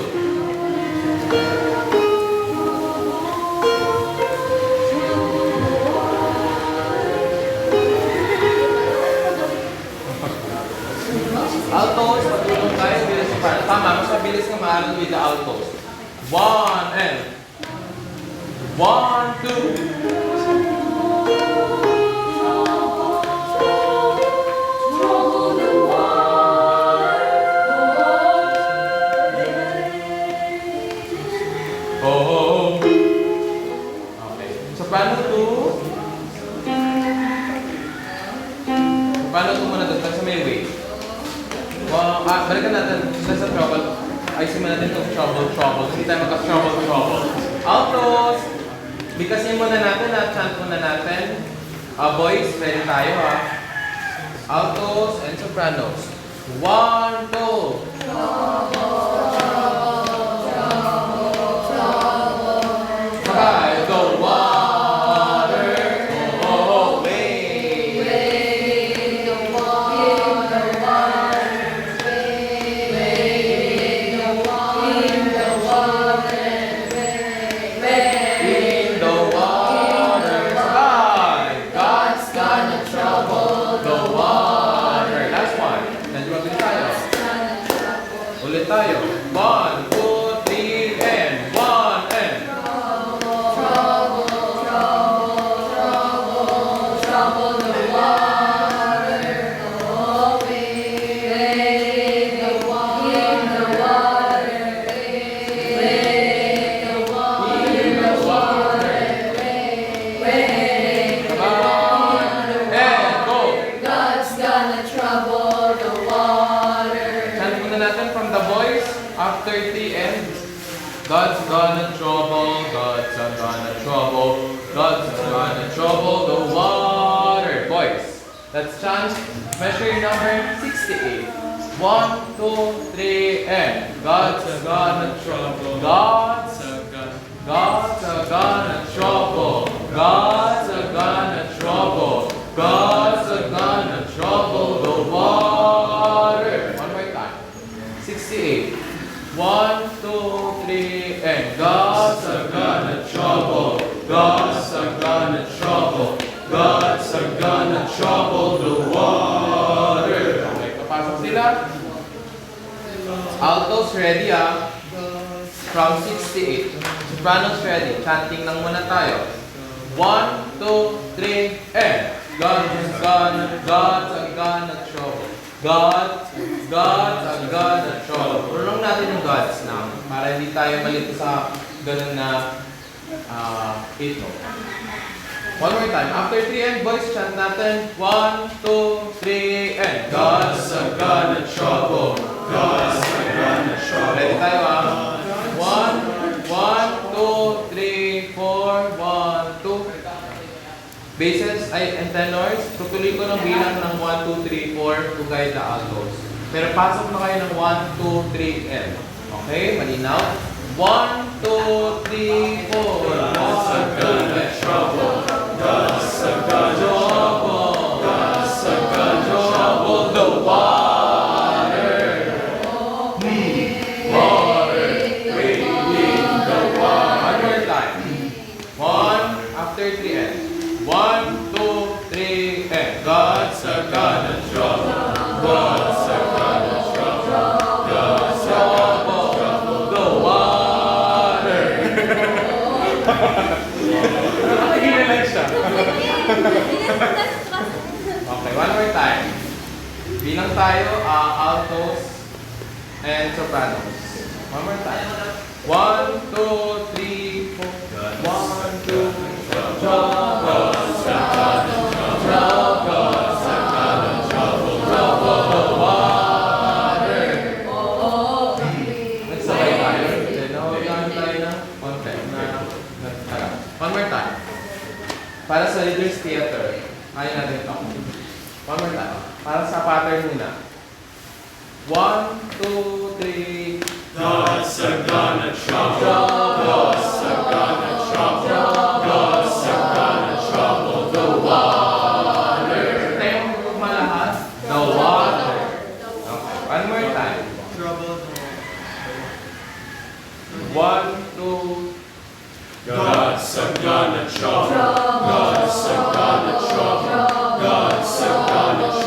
Altos, patulong tayo, bilis pa. Tama, mas mabilis ka maaral with the altos. One, and one, two. Oh. Okay. Soprano 2. Soprano 2 muna doon. Sa may way. Balikan natin. Sa trouble. ayusin mo natin itong trouble. Hindi tayo magka-trouble. Altos! Bigkasin muna natin at chant muna natin. Boys, ready tayo ha. Altos and sopranos. 1, 2. By the water in the water. God's gonna trouble the water. Last one. Nandiyo ulit tayo. Ulit tayo. 1, 2, 3, and 1, and. After the end, God's gonna trouble the water. Boys, let's chant. Measure number 68. 1, 2, 3, and God's gonna trouble. God's gonna trouble. God's gonna trouble the water. One more time. 68. 1, 2, 3, and God's gonna trouble the water. Okay, papasok sila. Altos ready ah. From 68. Sopranos ready. Chanting lang muna tayo. 1, 2, 3, and God's gonna trouble. God's gonna trouble. Pulong natin yung God's na para hindi tayo malito sa ganun na 8 no. One more time. After 3 and boys, chant natin. 1, 2, 3, and God's gonna trouble. Ready tayo ah. 1, 2, 3, 4, 1, 2. Basses and tenors, tutuloy ko ng bilang ng 1, 2, 3, 4 to guide the altos. Pero pasok na kayo ng 1, 2, 3, and. Okay? Malinaw? 1, 2, 3, 4. God's gonna trouble. God's gonna trouble the water. Water. Waiting the water. One more time. 1, after 3, and. 1, 2, 3, and God's gonna trouble. God's gonna trouble the water. Nakakagina lang siya. Okay, one more time. Bilang tayo, altos and sopranos. One more time. 1, 2, 3, 4. 1, 2, 3, trouble. One more time. Para sa Leaders Theater, kaya natin ito. One more time. Para sa pattern muna. 1, 2, 3. God's gonna trouble. God's gonna trouble the water. Tempo malahat. The water. Okay. One more time. 1, 2. God's gonna trouble. God's gonna trouble the water. God's gonna trouble. God's gonna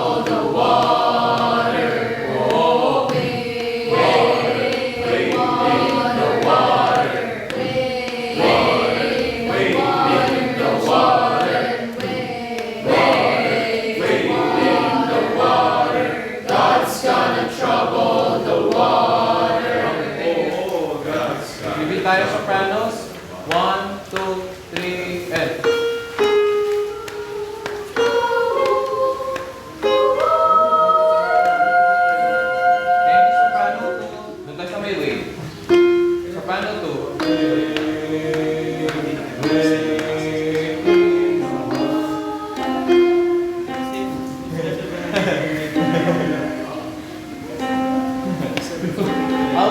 trouble the water.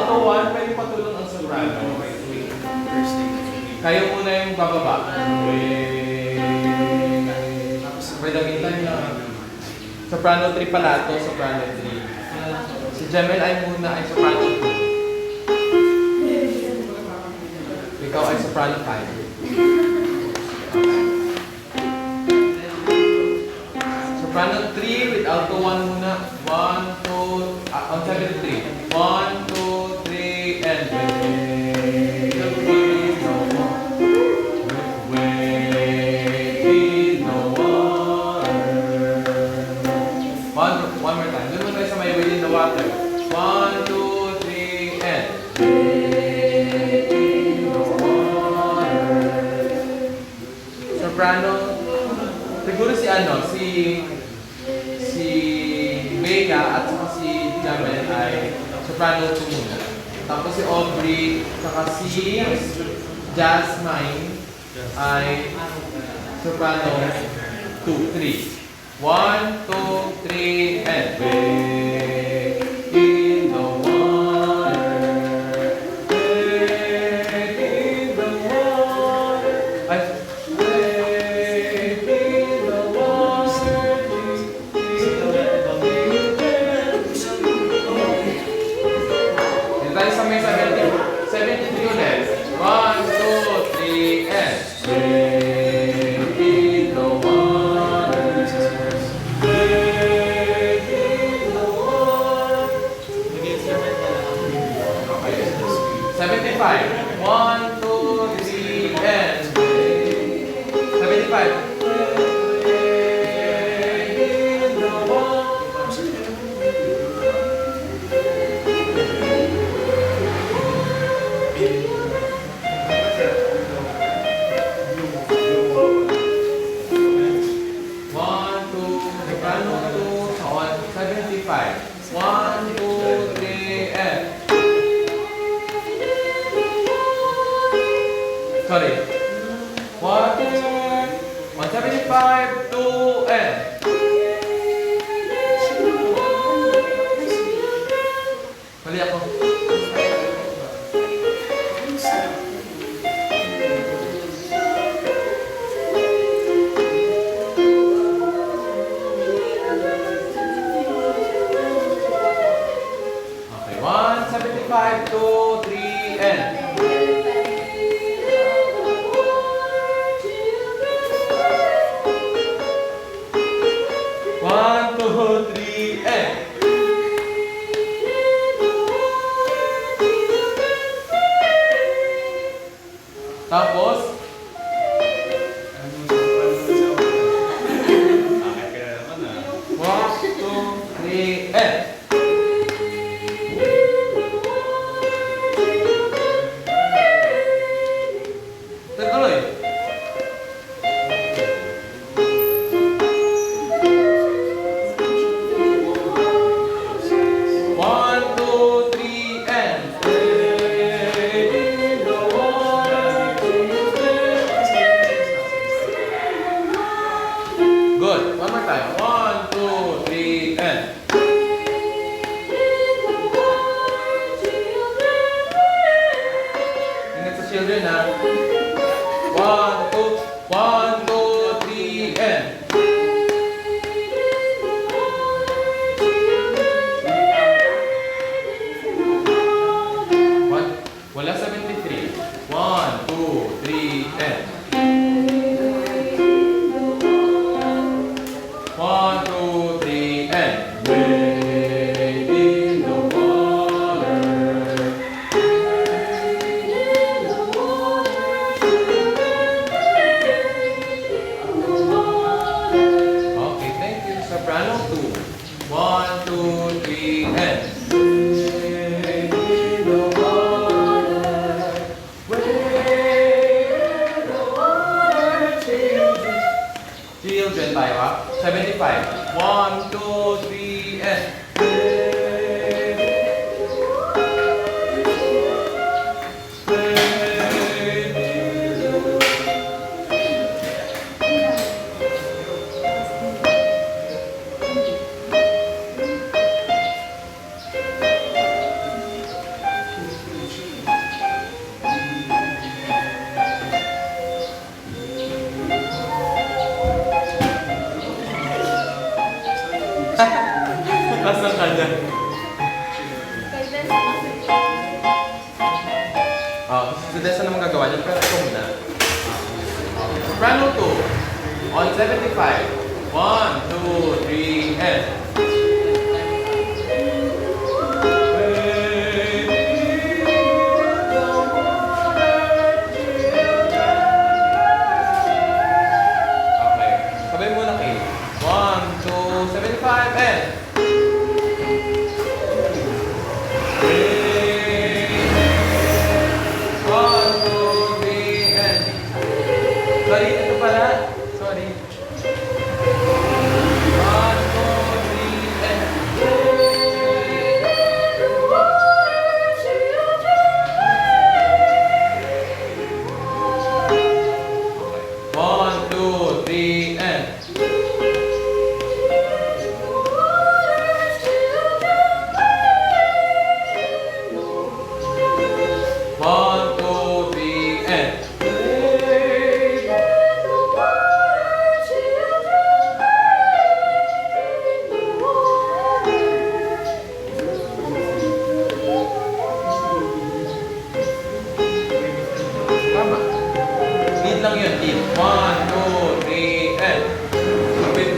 alto 1, pwede patulong ang soprano. Kayo muna yung bababa. Pwede mintan lang. Soprano 3 palato, soprano 3. Si Jamel ay muna ay soprano 2. Ikaw ay soprano 5. Soprano 3 with alto 1 muna. 1, 2, on 7, 3. 1, 2, 3, and one more time. Doon mo tayo sa may within the water. 1, 2, 3, and soprano. Siguro si si Vega at saka si Jamel ay soprano 2 muna. Tapos si Aubrey saka si Jasmine ay soprano 2, 3. 1, 2, 3, and wait in the water. Wait in the water. Ay, wait in the water. Dito tayo sa may 73 ulit. 1, 2, 3, and wait in the water. 75. 1, 2, 3, and 75. Sorry. 175, 2, and mali ako. Okay, 175, 2, 3, and tapos, one, two, three, and tuloy. One, two, three, and good. One more time. 1, 2, 3, and ingat sa children, ha? 1, 2, 1, 2, 3, and wala 73. 1, 2, 3, and 1, 2, 3, and wait in the water. Si Dessa naman gagawa niya, pero ito muna. Soprano 2. On 75. 1, 2, 3, and... Okay. Sabay muna kayo. 1, 2, 75, and... Sorry, ito pala. Sorry. 1, 2, 3, and... Okay. 1, 2, 3, and... One, two, three, and... Tama. Lead lang yun, lead. 1, 2, 3, and...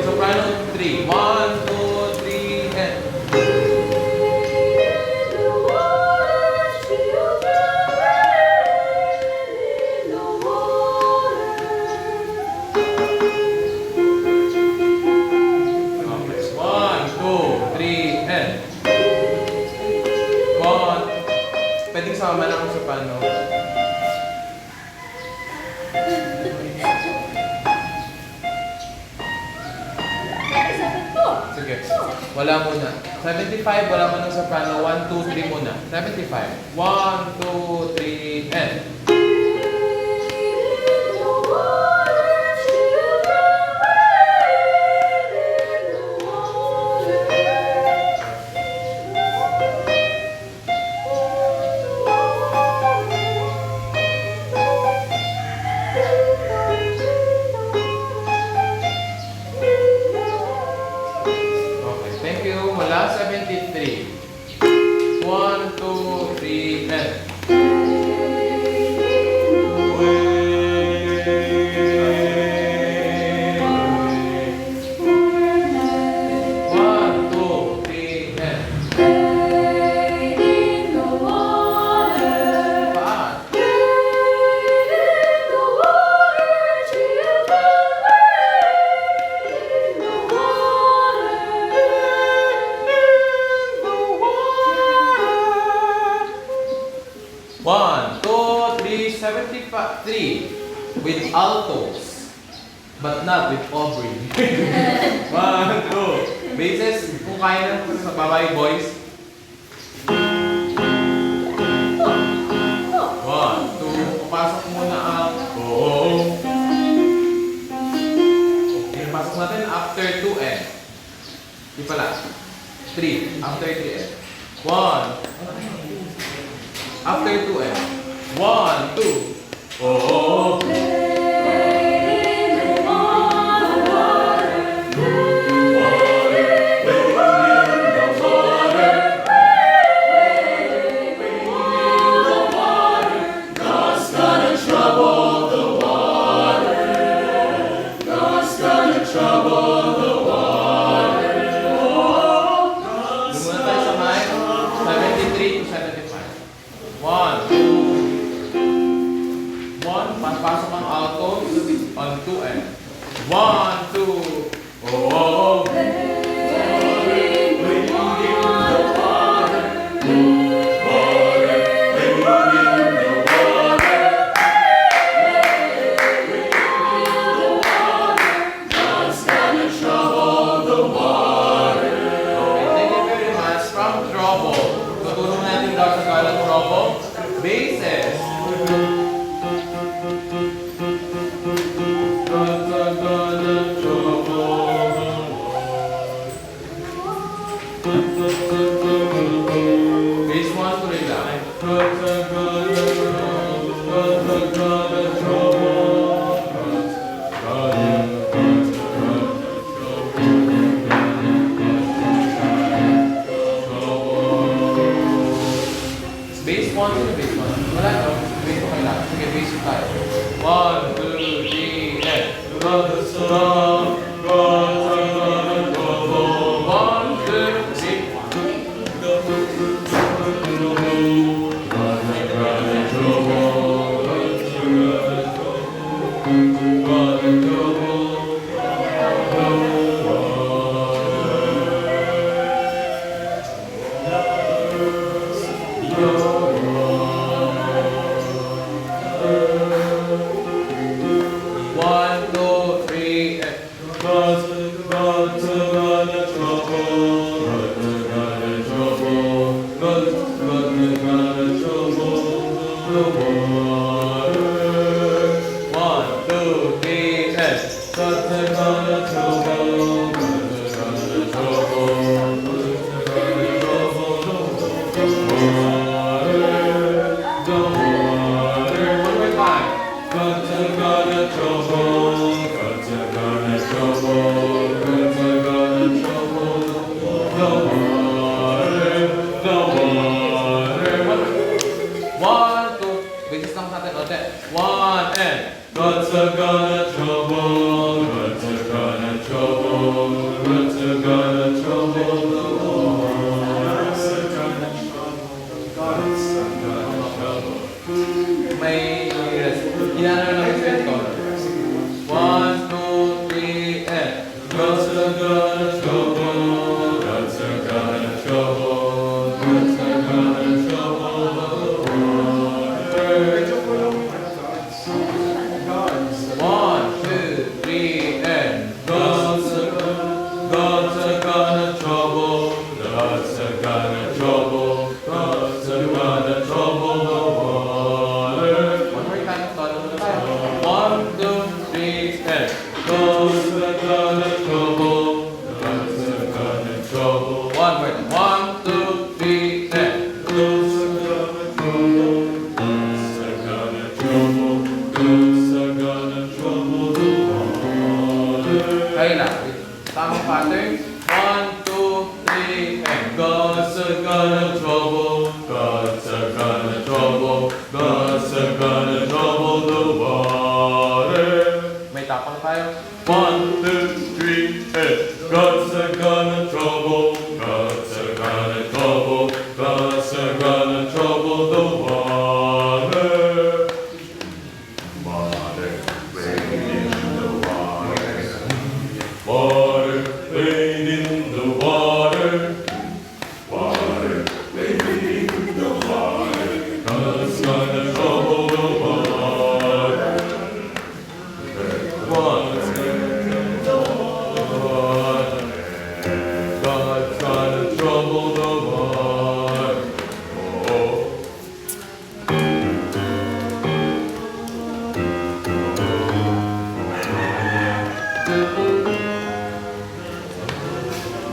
Soprano 3. 1, 2, 3, and... Okay. 1, 2, 3, and... 1. Pwedeng sama lang sa pano. Sige. Wala muna. 75, wala mo ng soprano. 1, 2, 3 muna. 75. 1, 2, 3, and... Okay, thank you. Mula 73. 1, 2, 3, and... One, two, three, and... Paan? One, two, three, 73 with altos, but not with Aubrey. 1, 2. Bases, kung kaya na sa babae boys. 1, 2. Papasok muna ang Okay, pasok natin after 2N. Di pala. 3. After 3N. 1. After 2N. 1, 2. Oh. Lumuna tayo sa mic. 73 to 75. 1, 2. 1. Pasok ang altos on 2N. 1, 2. Oh. Bases. Base 1 tuloy lang. Base 1, sino base 1? Wala no? Base 2 kailangan. Sige, base 2 tayo. 1, 2, 3, and God is so love, God is gonna trouble. 1, 2, 3, and God's gonna trouble. God's gonna trouble the water. 1, 2, 3, and God's gonna trouble. God's gonna trouble. God's gonna trouble the water. One more time. God's gonna trouble. God's gonna trouble. God's gonna trouble the water. The water. One, two. Bilis lang natin ulit. 1 and God's gonna trouble. God's gonna trouble. God's gonna trouble the water. God's gonna trouble. May ginano lang yung sweat ko. 1, 2, 3, and God's gonna trouble. God's gonna trouble. God's gonna trouble the water. 1, 2, 3, and God's gonna trouble. God's gonna trouble. God's gonna trouble the water. One more time, todo tayo. 1, 2, 3, and God's gonna trouble. God's gonna trouble. One more time. 1, 2, 3, and God's gonna trouble. God's gonna trouble. God's gonna trouble the water. Kaya na. Tamang pattern. 1, 2, 3, and God's gonna trouble. God's gonna trouble. God's gonna trouble the water. May tapang tayo. 1, 2, 3, and God's gonna trouble. God's gonna trouble. God's gonna trouble the water. Water, wade in the water. Water, wade in the water. Water, wade in the water. God's gonna trouble the water. God's gonna trouble the water. Oh.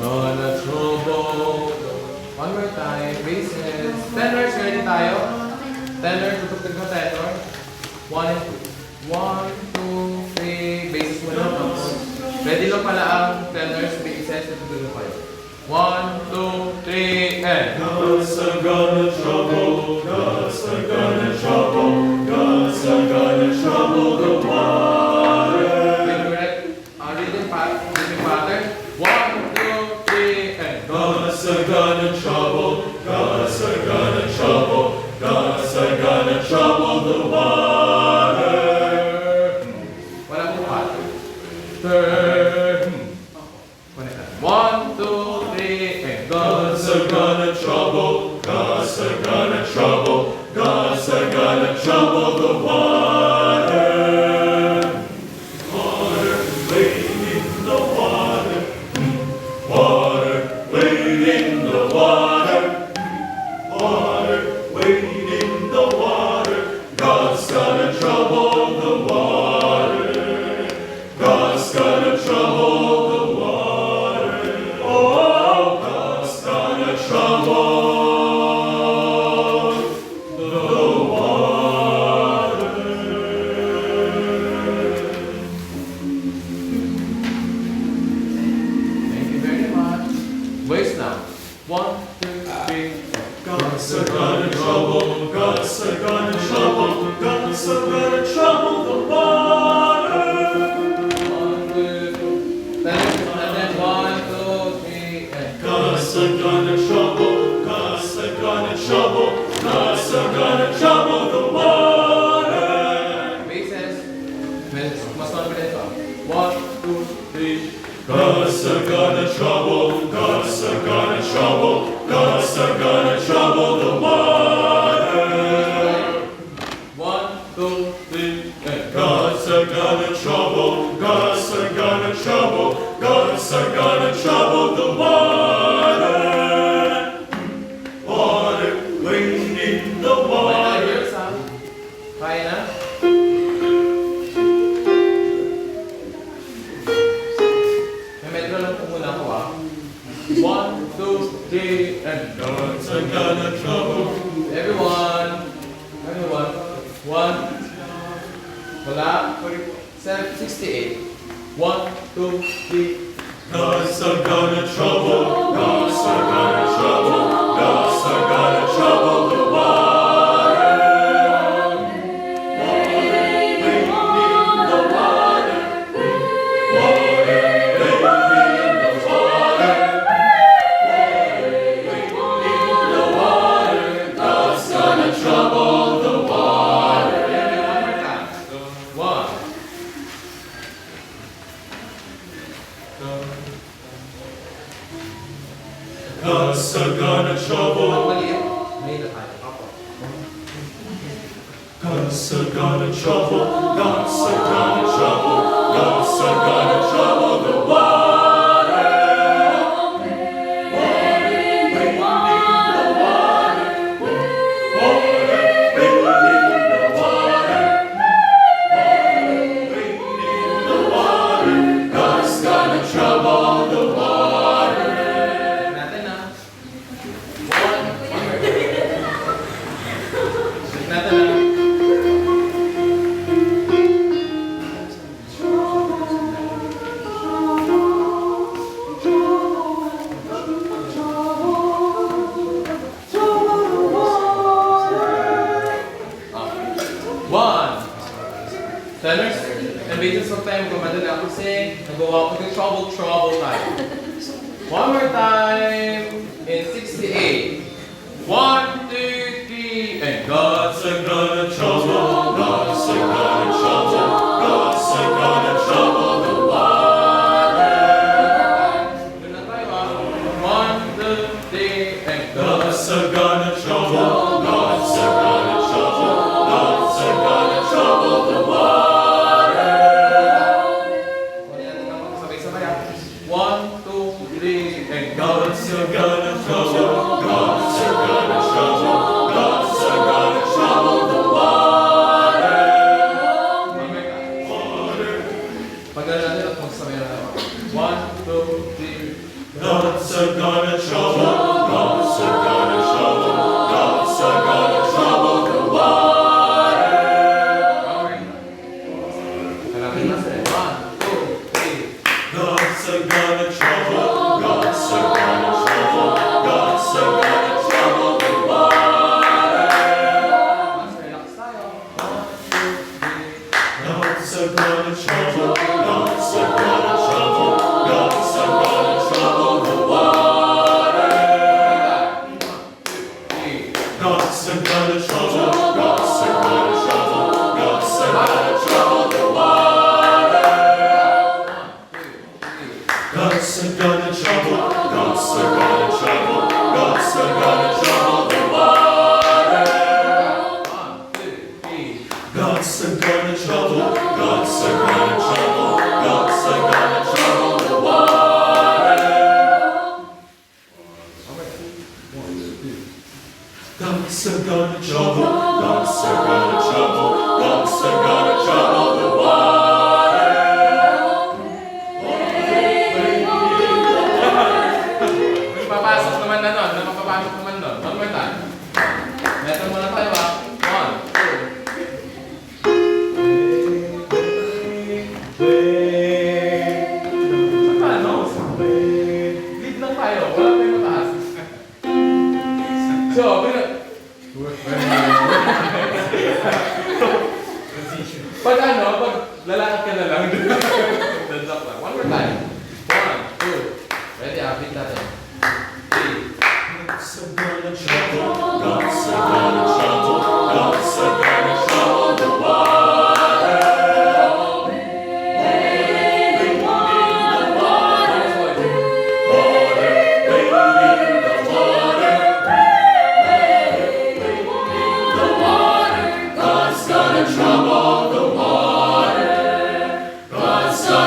Gonna trouble. One more time. Bases. Tenors, ready tayo? Tenor, tutugtog na tenor. 1 and 2. 1, 2, 3. Bases muna. Tapos, ready lang pala ang tenors, bases. Tutugtog na kayo. 1, 2, 3, and God's gonna trouble. God's gonna trouble. God's gonna trouble the water. correct. Rhythm pattern. 1, 2, 3, and God's gonna trouble. God's gonna trouble. God's gonna trouble the water. wala pong pattern. Third. 1, 2, 3, and God's gonna trouble. God's gonna trouble. God's gonna trouble the water. Water, wade in the water. Water, wade in the water. Water, wade in the water. God's gonna trouble the water. God's gonna trouble the water. Oh, God's gonna trouble the water. in the water. Girls, ha? Kaya na? May metro lang po muna ako, ha? 1, 2, 3, and God's a gonna trouble. everyone. Everyone. 1. Wala. 68. 1, 2, 3. God's a gonna trouble. God's a gonna trouble. God's a gonna trouble the water. Waiting in the water. Water, waiting in the water. Waiting in the water. God's gonna trouble the water. One. God's a gonna trouble. Maliit. May na tayo. Apo. God's a gonna trouble. God's a gonna trouble. God's a gonna trouble the water. Waiting in the water. Water, waiting in the water. Waiting in the water. God's gonna trouble the water. Natin na. One. Natin na. One. Tenors and basses of time, gumanda na ako kasi nagawa ko ng trouble tayo. One more time in 68. 1, 2, 3, and go. God's a gonna trouble. God's a gonna trouble. God's a gonna trouble the water. Doon na tayo, ah. 1, 2, 3, and go. God's a gonna trouble. God's a gonna trouble. God's a gonna trouble the water. Kunin natin ang mga sabay-sabay, ah. 1, 2, 3, and go. God's a gonna trouble. God's a gonna trouble. God's a gonna trouble the water. Mamaya ka. Water. Pagdala natin at magsabay na tayo. 1, 2, 3. God's a gonna trouble. God's a gonna trouble. God's a gonna trouble the water. Okay. Hanapin natin. 1, 2, 3. God's a gonna trouble. God's a gonna trouble. God's a gonna trouble the water. Mas relax tayo. 1, 2, 3. God's a gonna trouble. God's a gonna trouble. God's a gonna trouble the water. God's a gonna trouble. God's a gonna trouble. God's a gonna trouble the water. God's a gonna trouble. God's a gonna trouble. God's a gonna trouble the water. God's a gonna trouble. God's a gonna trouble. God's a gonna trouble the water. God's a gonna trouble. God's a gonna trouble. God's a gonna trouble the water. May papasok naman na nun. May papapasok naman nun. One more time. Meron muna tayo, ah. 1, 2. Paano? Lead lang tayo. Wala tayong mataas. So, pag ano, pag lalakad ka na lang. That's up lang. One more time. 1, 2. Ready, beat natin. 3. God's a gonna trouble. God's a gonna trouble. God's a gonna trouble the water. Waiting in the water. Water, waiting in the water. Waiting in the water. God's gonna trouble the water. God's gonna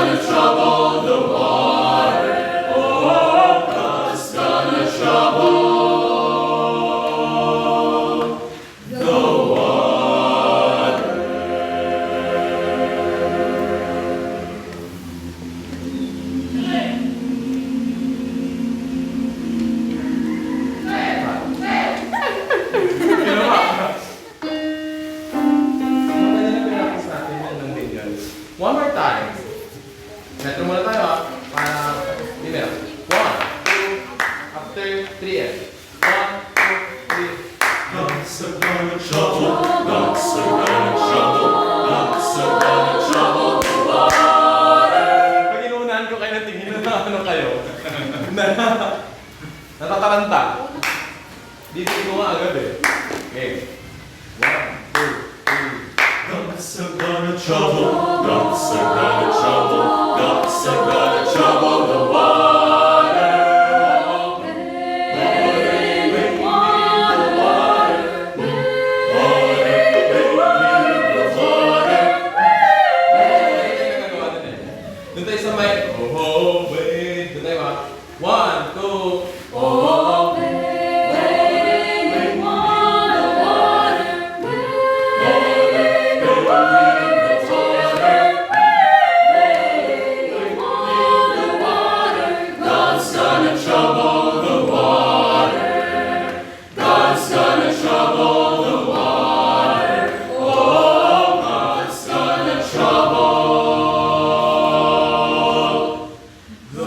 are gonna trouble, ducks are gonna trouble, ducks are gonna trouble the water. Pag inuunahan ko kayo ng tingin na ano kayo, natataranta. Dito ko nga agad eh. Okay. 1, 2, 3. Ducks are gonna trouble, ducks are gonna trouble, ducks are gonna trouble the water. Doon tayo sa may, oh, wait. Doon tayo ba? 1, 2, oh, God's gonna trouble the water. God's gonna trouble the water. Oh, God's gonna trouble the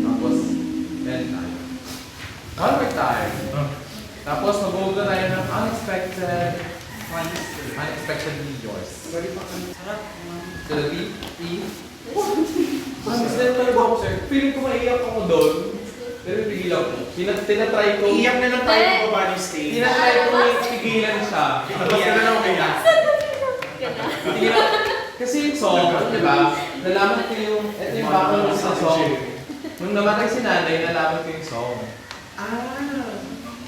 tapos, then tayo. One more time. Tapos, mag-uga tayo ng unexpectedly yours. So, the B, E. Ang gusto na talaga ako, sir. Feeling ko maiiyak ako doon. Pero pigil ako. Tinatry ko. Iiyak na lang tayo kung baba ni stage. Tinatry ko pigilan siya. Iiyak na lang umiyak. Tigilan. Kasi yung song, di ba? Nalaman ko yung, ito yung background sa song. Nung namatay si nanay, nalaman ko yung song.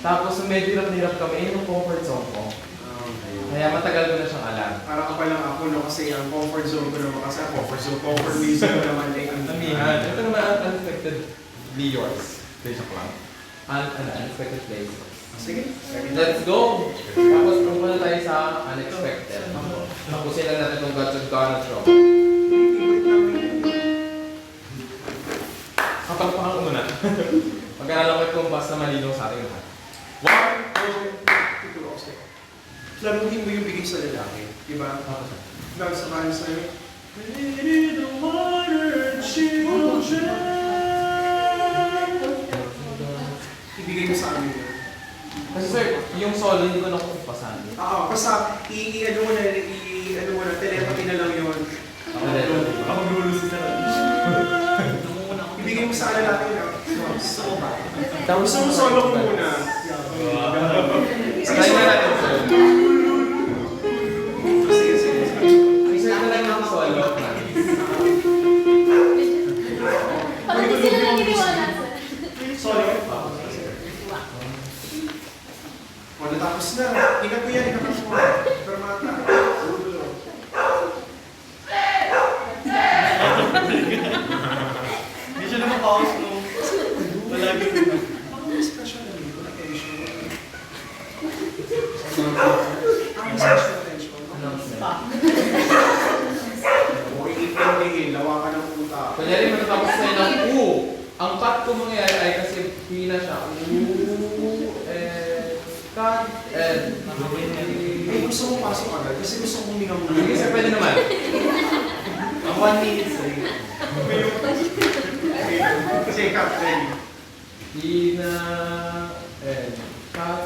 Tapos nung medyo hirap kami, yun yung comfort song ko. Kaya matagal ko na siyang alam. Para ka pa lang ako, no? Kasi ang comfort zone ko naman kasi comfort music ko naman ay ang Amihan. Ito naman ang unexpectedly yours. Play siya lang. Unexpected place. Sige. Let's go! Tapos pumunta tayo sa unexpected. Tapusin lang natin itong God's Gonna Trouble. Kapagpakan ko muna. Pagkanalang ko itong bus na malinaw sa ating lahat. 1, 2, 3. Laruhin mo yung bigay sa lalaki. Diba? Nagsamahan sa'yo. Ready the water, children. Ibigay mo sa amin yun. Kasi sir, yung solo hindi ko na kumpasan. Basta, ano mo na, telepathy na lang yun. Ako maglulusi na lang. Ibigay mo sa lalaki na. Tapos Gusto mo solo ko muna. Sige, na natin sir. Sige. Sir na lang yung solo. Pag hindi sila naniniwala, sir. Solo? O, natapos na. Ingat ko yan, ingat mo. Pero mata. Hindi siya naman pause no. Palagi naman. Ang special na dito, attention. Ang special attention. O, iipin, lawa ka ng puta. Kunyari matatapos tayo ng ang cut ko mangyayari ay kasi pina siya. Cut, Gusto mo pasok agad kasi gusto kong huminga muna. Sige sir, pwede naman. Ang 1 minute sa'yo. Kasi captain. Pina, cut.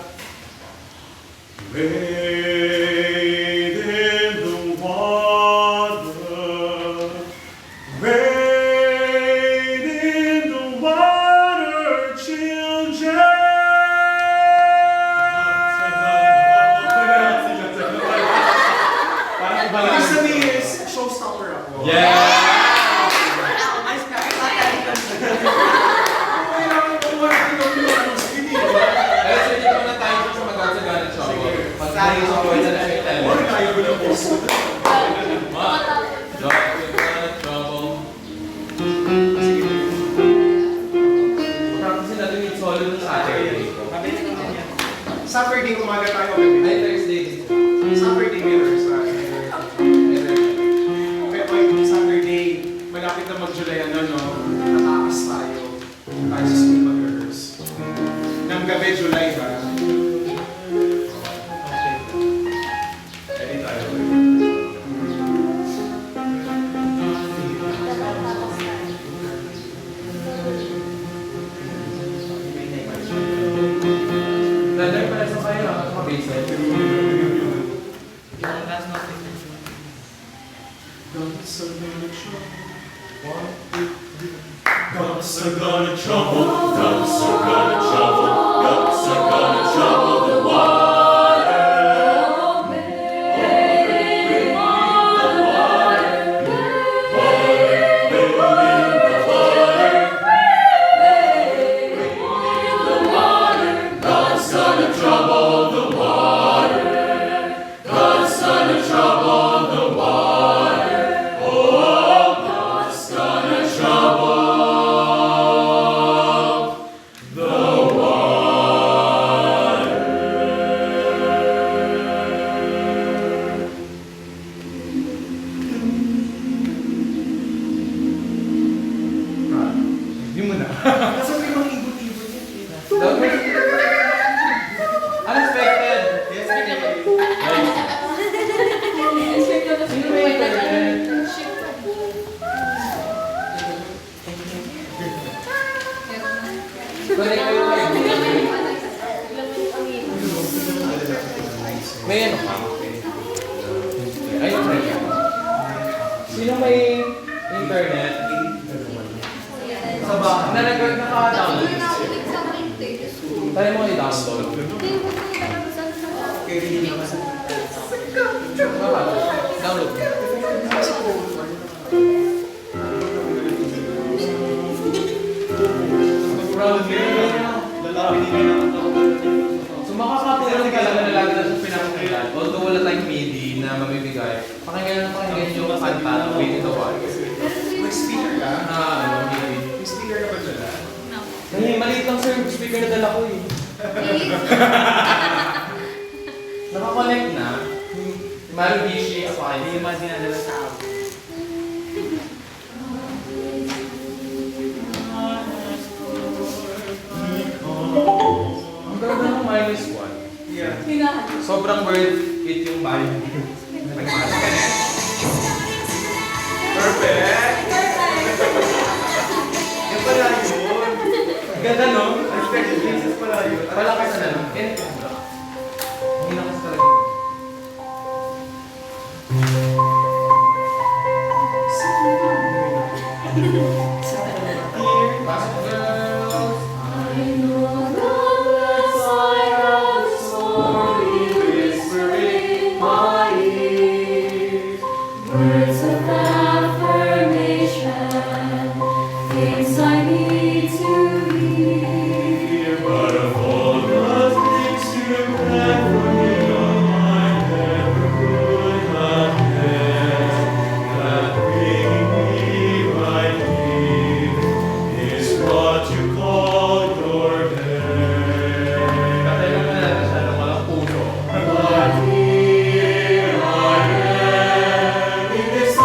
Wade in the water. Wade in the water, children. Parang iba lang. Ibig sabihin is, showstopper ako. Yeah! Kaya sir, dito na tayo sa mag-agagan siya. Pag tayo sa pwede na siya tayo. Or tayo ko ng boss. Trouble. Practice natin yung solo ng Saturday. Saturday, umaga tayo. Ay, Thursday. Saturday, meron sa pero yung Saturday, malapit na mag-July, natakas tayo. Tayo sa school mag-rehearse. Nang gabi, July ba? Ready tayo. Guns are gonna trouble. One, two, three. Guns are gonna trouble, guns are gonna trouble, guns are gonna trouble the water. God's gonna trouble the water. God's gonna trouble the water. Oh, God's gonna trouble the Hindi mo na. Kasi may mga ibot-ibot yan. Unexpected. Yes, Sino may internet? Connect kayo kayo. May ano ka? Ay, internet. Sino may internet? Sa bahay? Na naka-download? Tayo mo i-download. Download. Lalaki din na So makakatulong ka lang na lagi na itong pinakinggan. Although wala tayong MIDI na mamibigay, pakinggan yung kanta ng Wait in the Wild. May speaker ka? MIDI. May speaker ka ba dyan? Maliit lang sir yung speaker na dala ko eh. Nakakonect na. Marubishi, appliance. Hindi yung mga dinadala sa app. Ang ganda ng -1. Yeah. Sobrang worth it yung value. Perfect! Yan pala yun. Ganda no? Unexpected places pala yun. Palakas na lang. Hindi na kasi talaga. Pasok girls! Whispering my ear. Words of affirmation, things I need to hear. But of all the things you have for me, I never could have guessed that bringing me right here is what you call your bed. Katay lang na natin siya ng walang puso. But here I am in this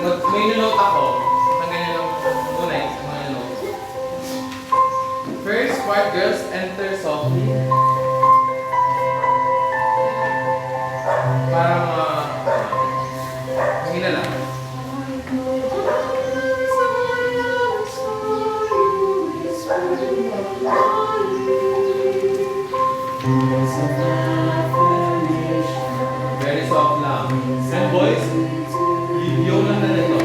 May nanote ako. Hanggang yun lang muna yung mga nanote. First part, girls enter softly. Para hangin na lang. Very soft lang. And boys, yung lang na nito.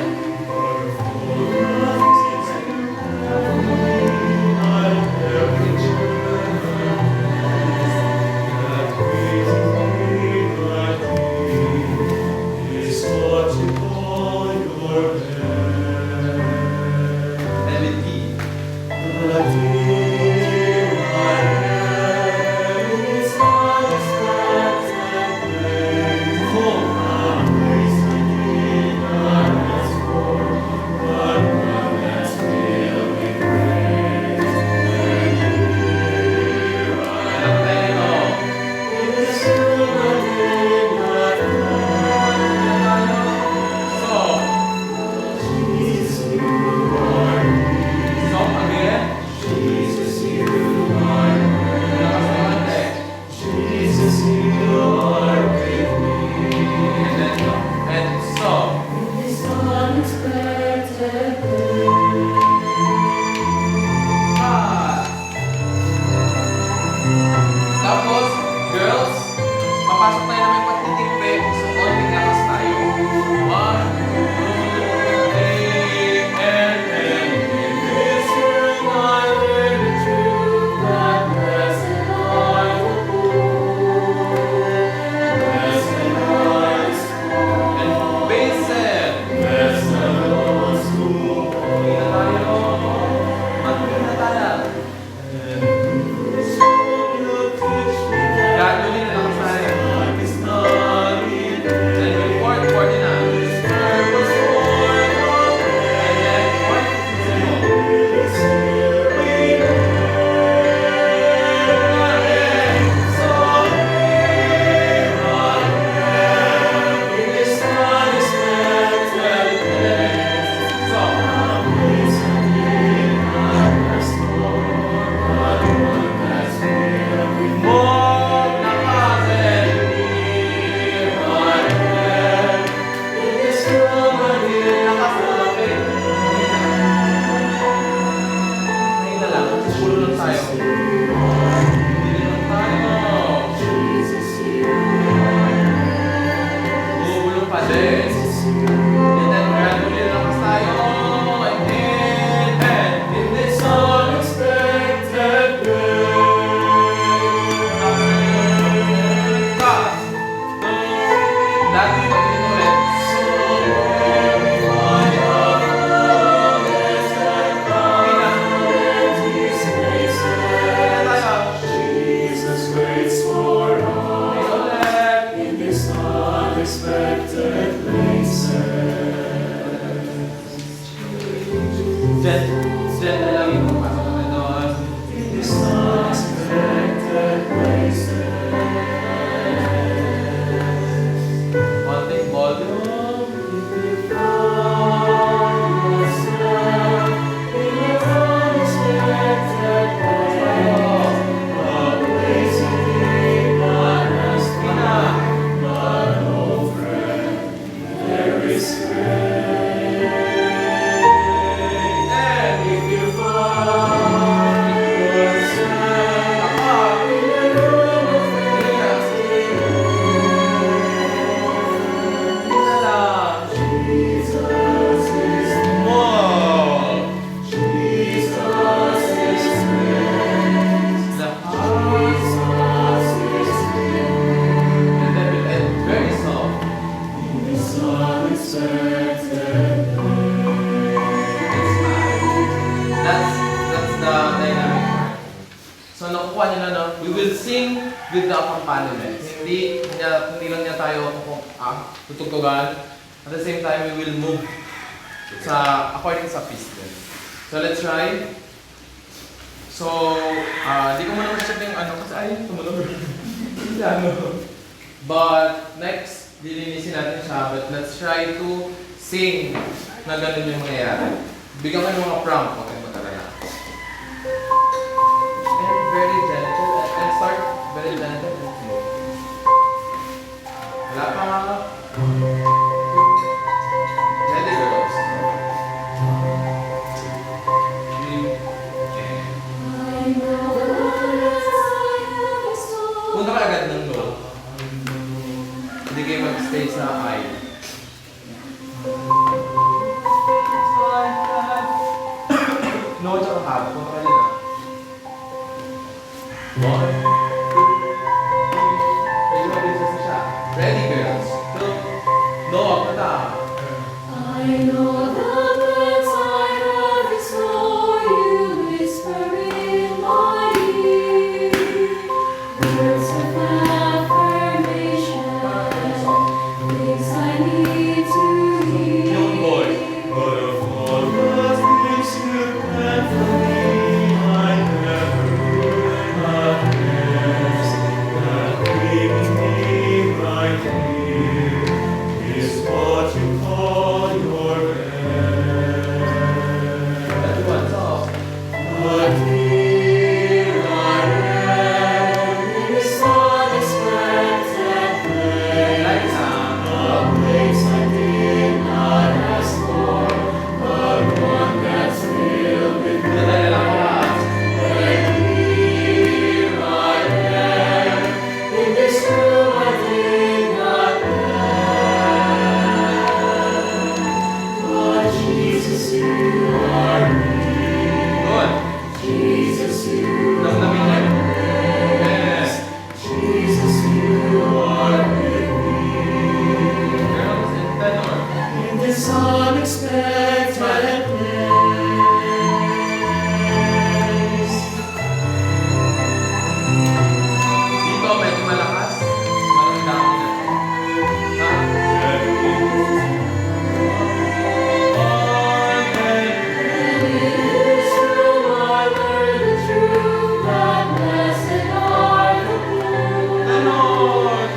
Tapos, girls, papasok tayo namin pagtitimpe. So, onting lakas tayo. 1, 2, 3, and in this room I learn the truth that blessed are the poor, blessed are the strong, and basin. Blessed are those who hindi na tayo. Matuloy na tayo. Gagawin na lang tayo. Then yung fourth chord na. And then fourth we will sing with the accompaniment. Hindi lang niya tayo tutugtugan. At the same time, we will move according sa piece din. So let's try. So, di ko muna ma-check yung kasi ayun, tumulog. But next, lilinisin natin siya. But let's try to sing na ganun yung mangyayari. Bigyan ka ng mga prompt, huwag kayong mag-alala. And very gentle, and start very gentle and slow. Wala pa nga ka. Ready, girls? 3, and... I know that I have a soul. Punta ka agad ng no. Hindi kayo mag-stay sa I. No, tsaka hab. Punta ka din ah. 1, 2, 3. Medyo mabilis na siya. Ready, girls? 2. No, punta. I know the words I have is for you, whisper in my ear. Words of affirmation, things I need to hear. Yung boy. But of all the things you plan for me, I never would have guessed that bringing me right here is what you call your best. Everyone's off. But here I am in this unexpected place, Lights out. a place I did not ask for, but one that's filled with Dali lang ka. and here I am in this room I did not plan. But Jesus, you are Good. Jesus, you Damdamin niya. Yes. Jesus, you are with Girls in tenor. me in this unexpected place. Dito, medyo malakas. Maramdamin na to. Ha? In this room I learn the truth that blessed are the poor, Tenor.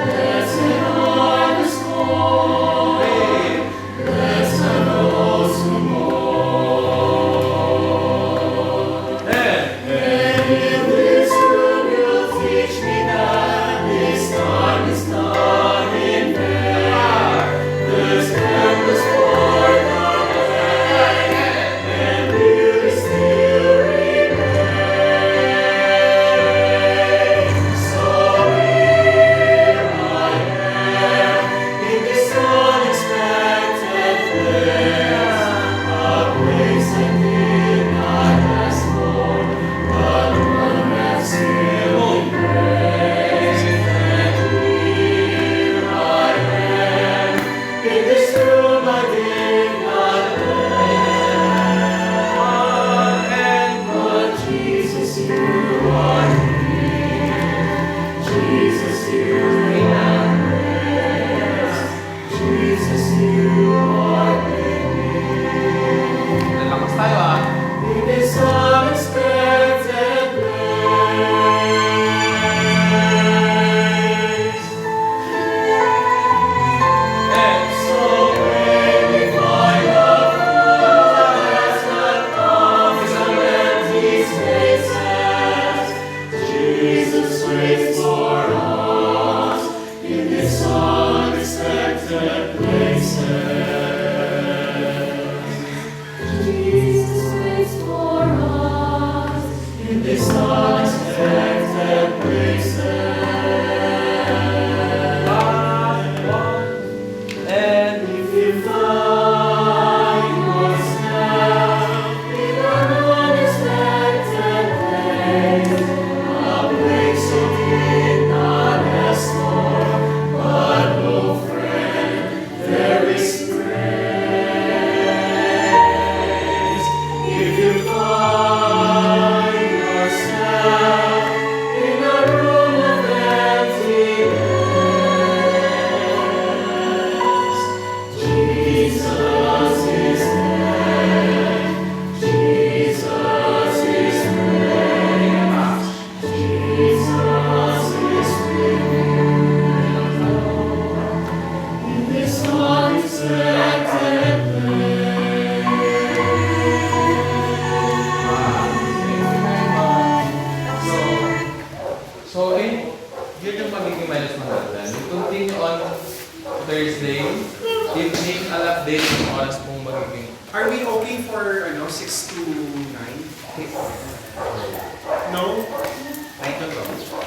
blessed are the small, Wait. blessed are all Thursday, evening, I'll update yung oras pong magiging. Are we okay for 6 to 9? No? I don't know.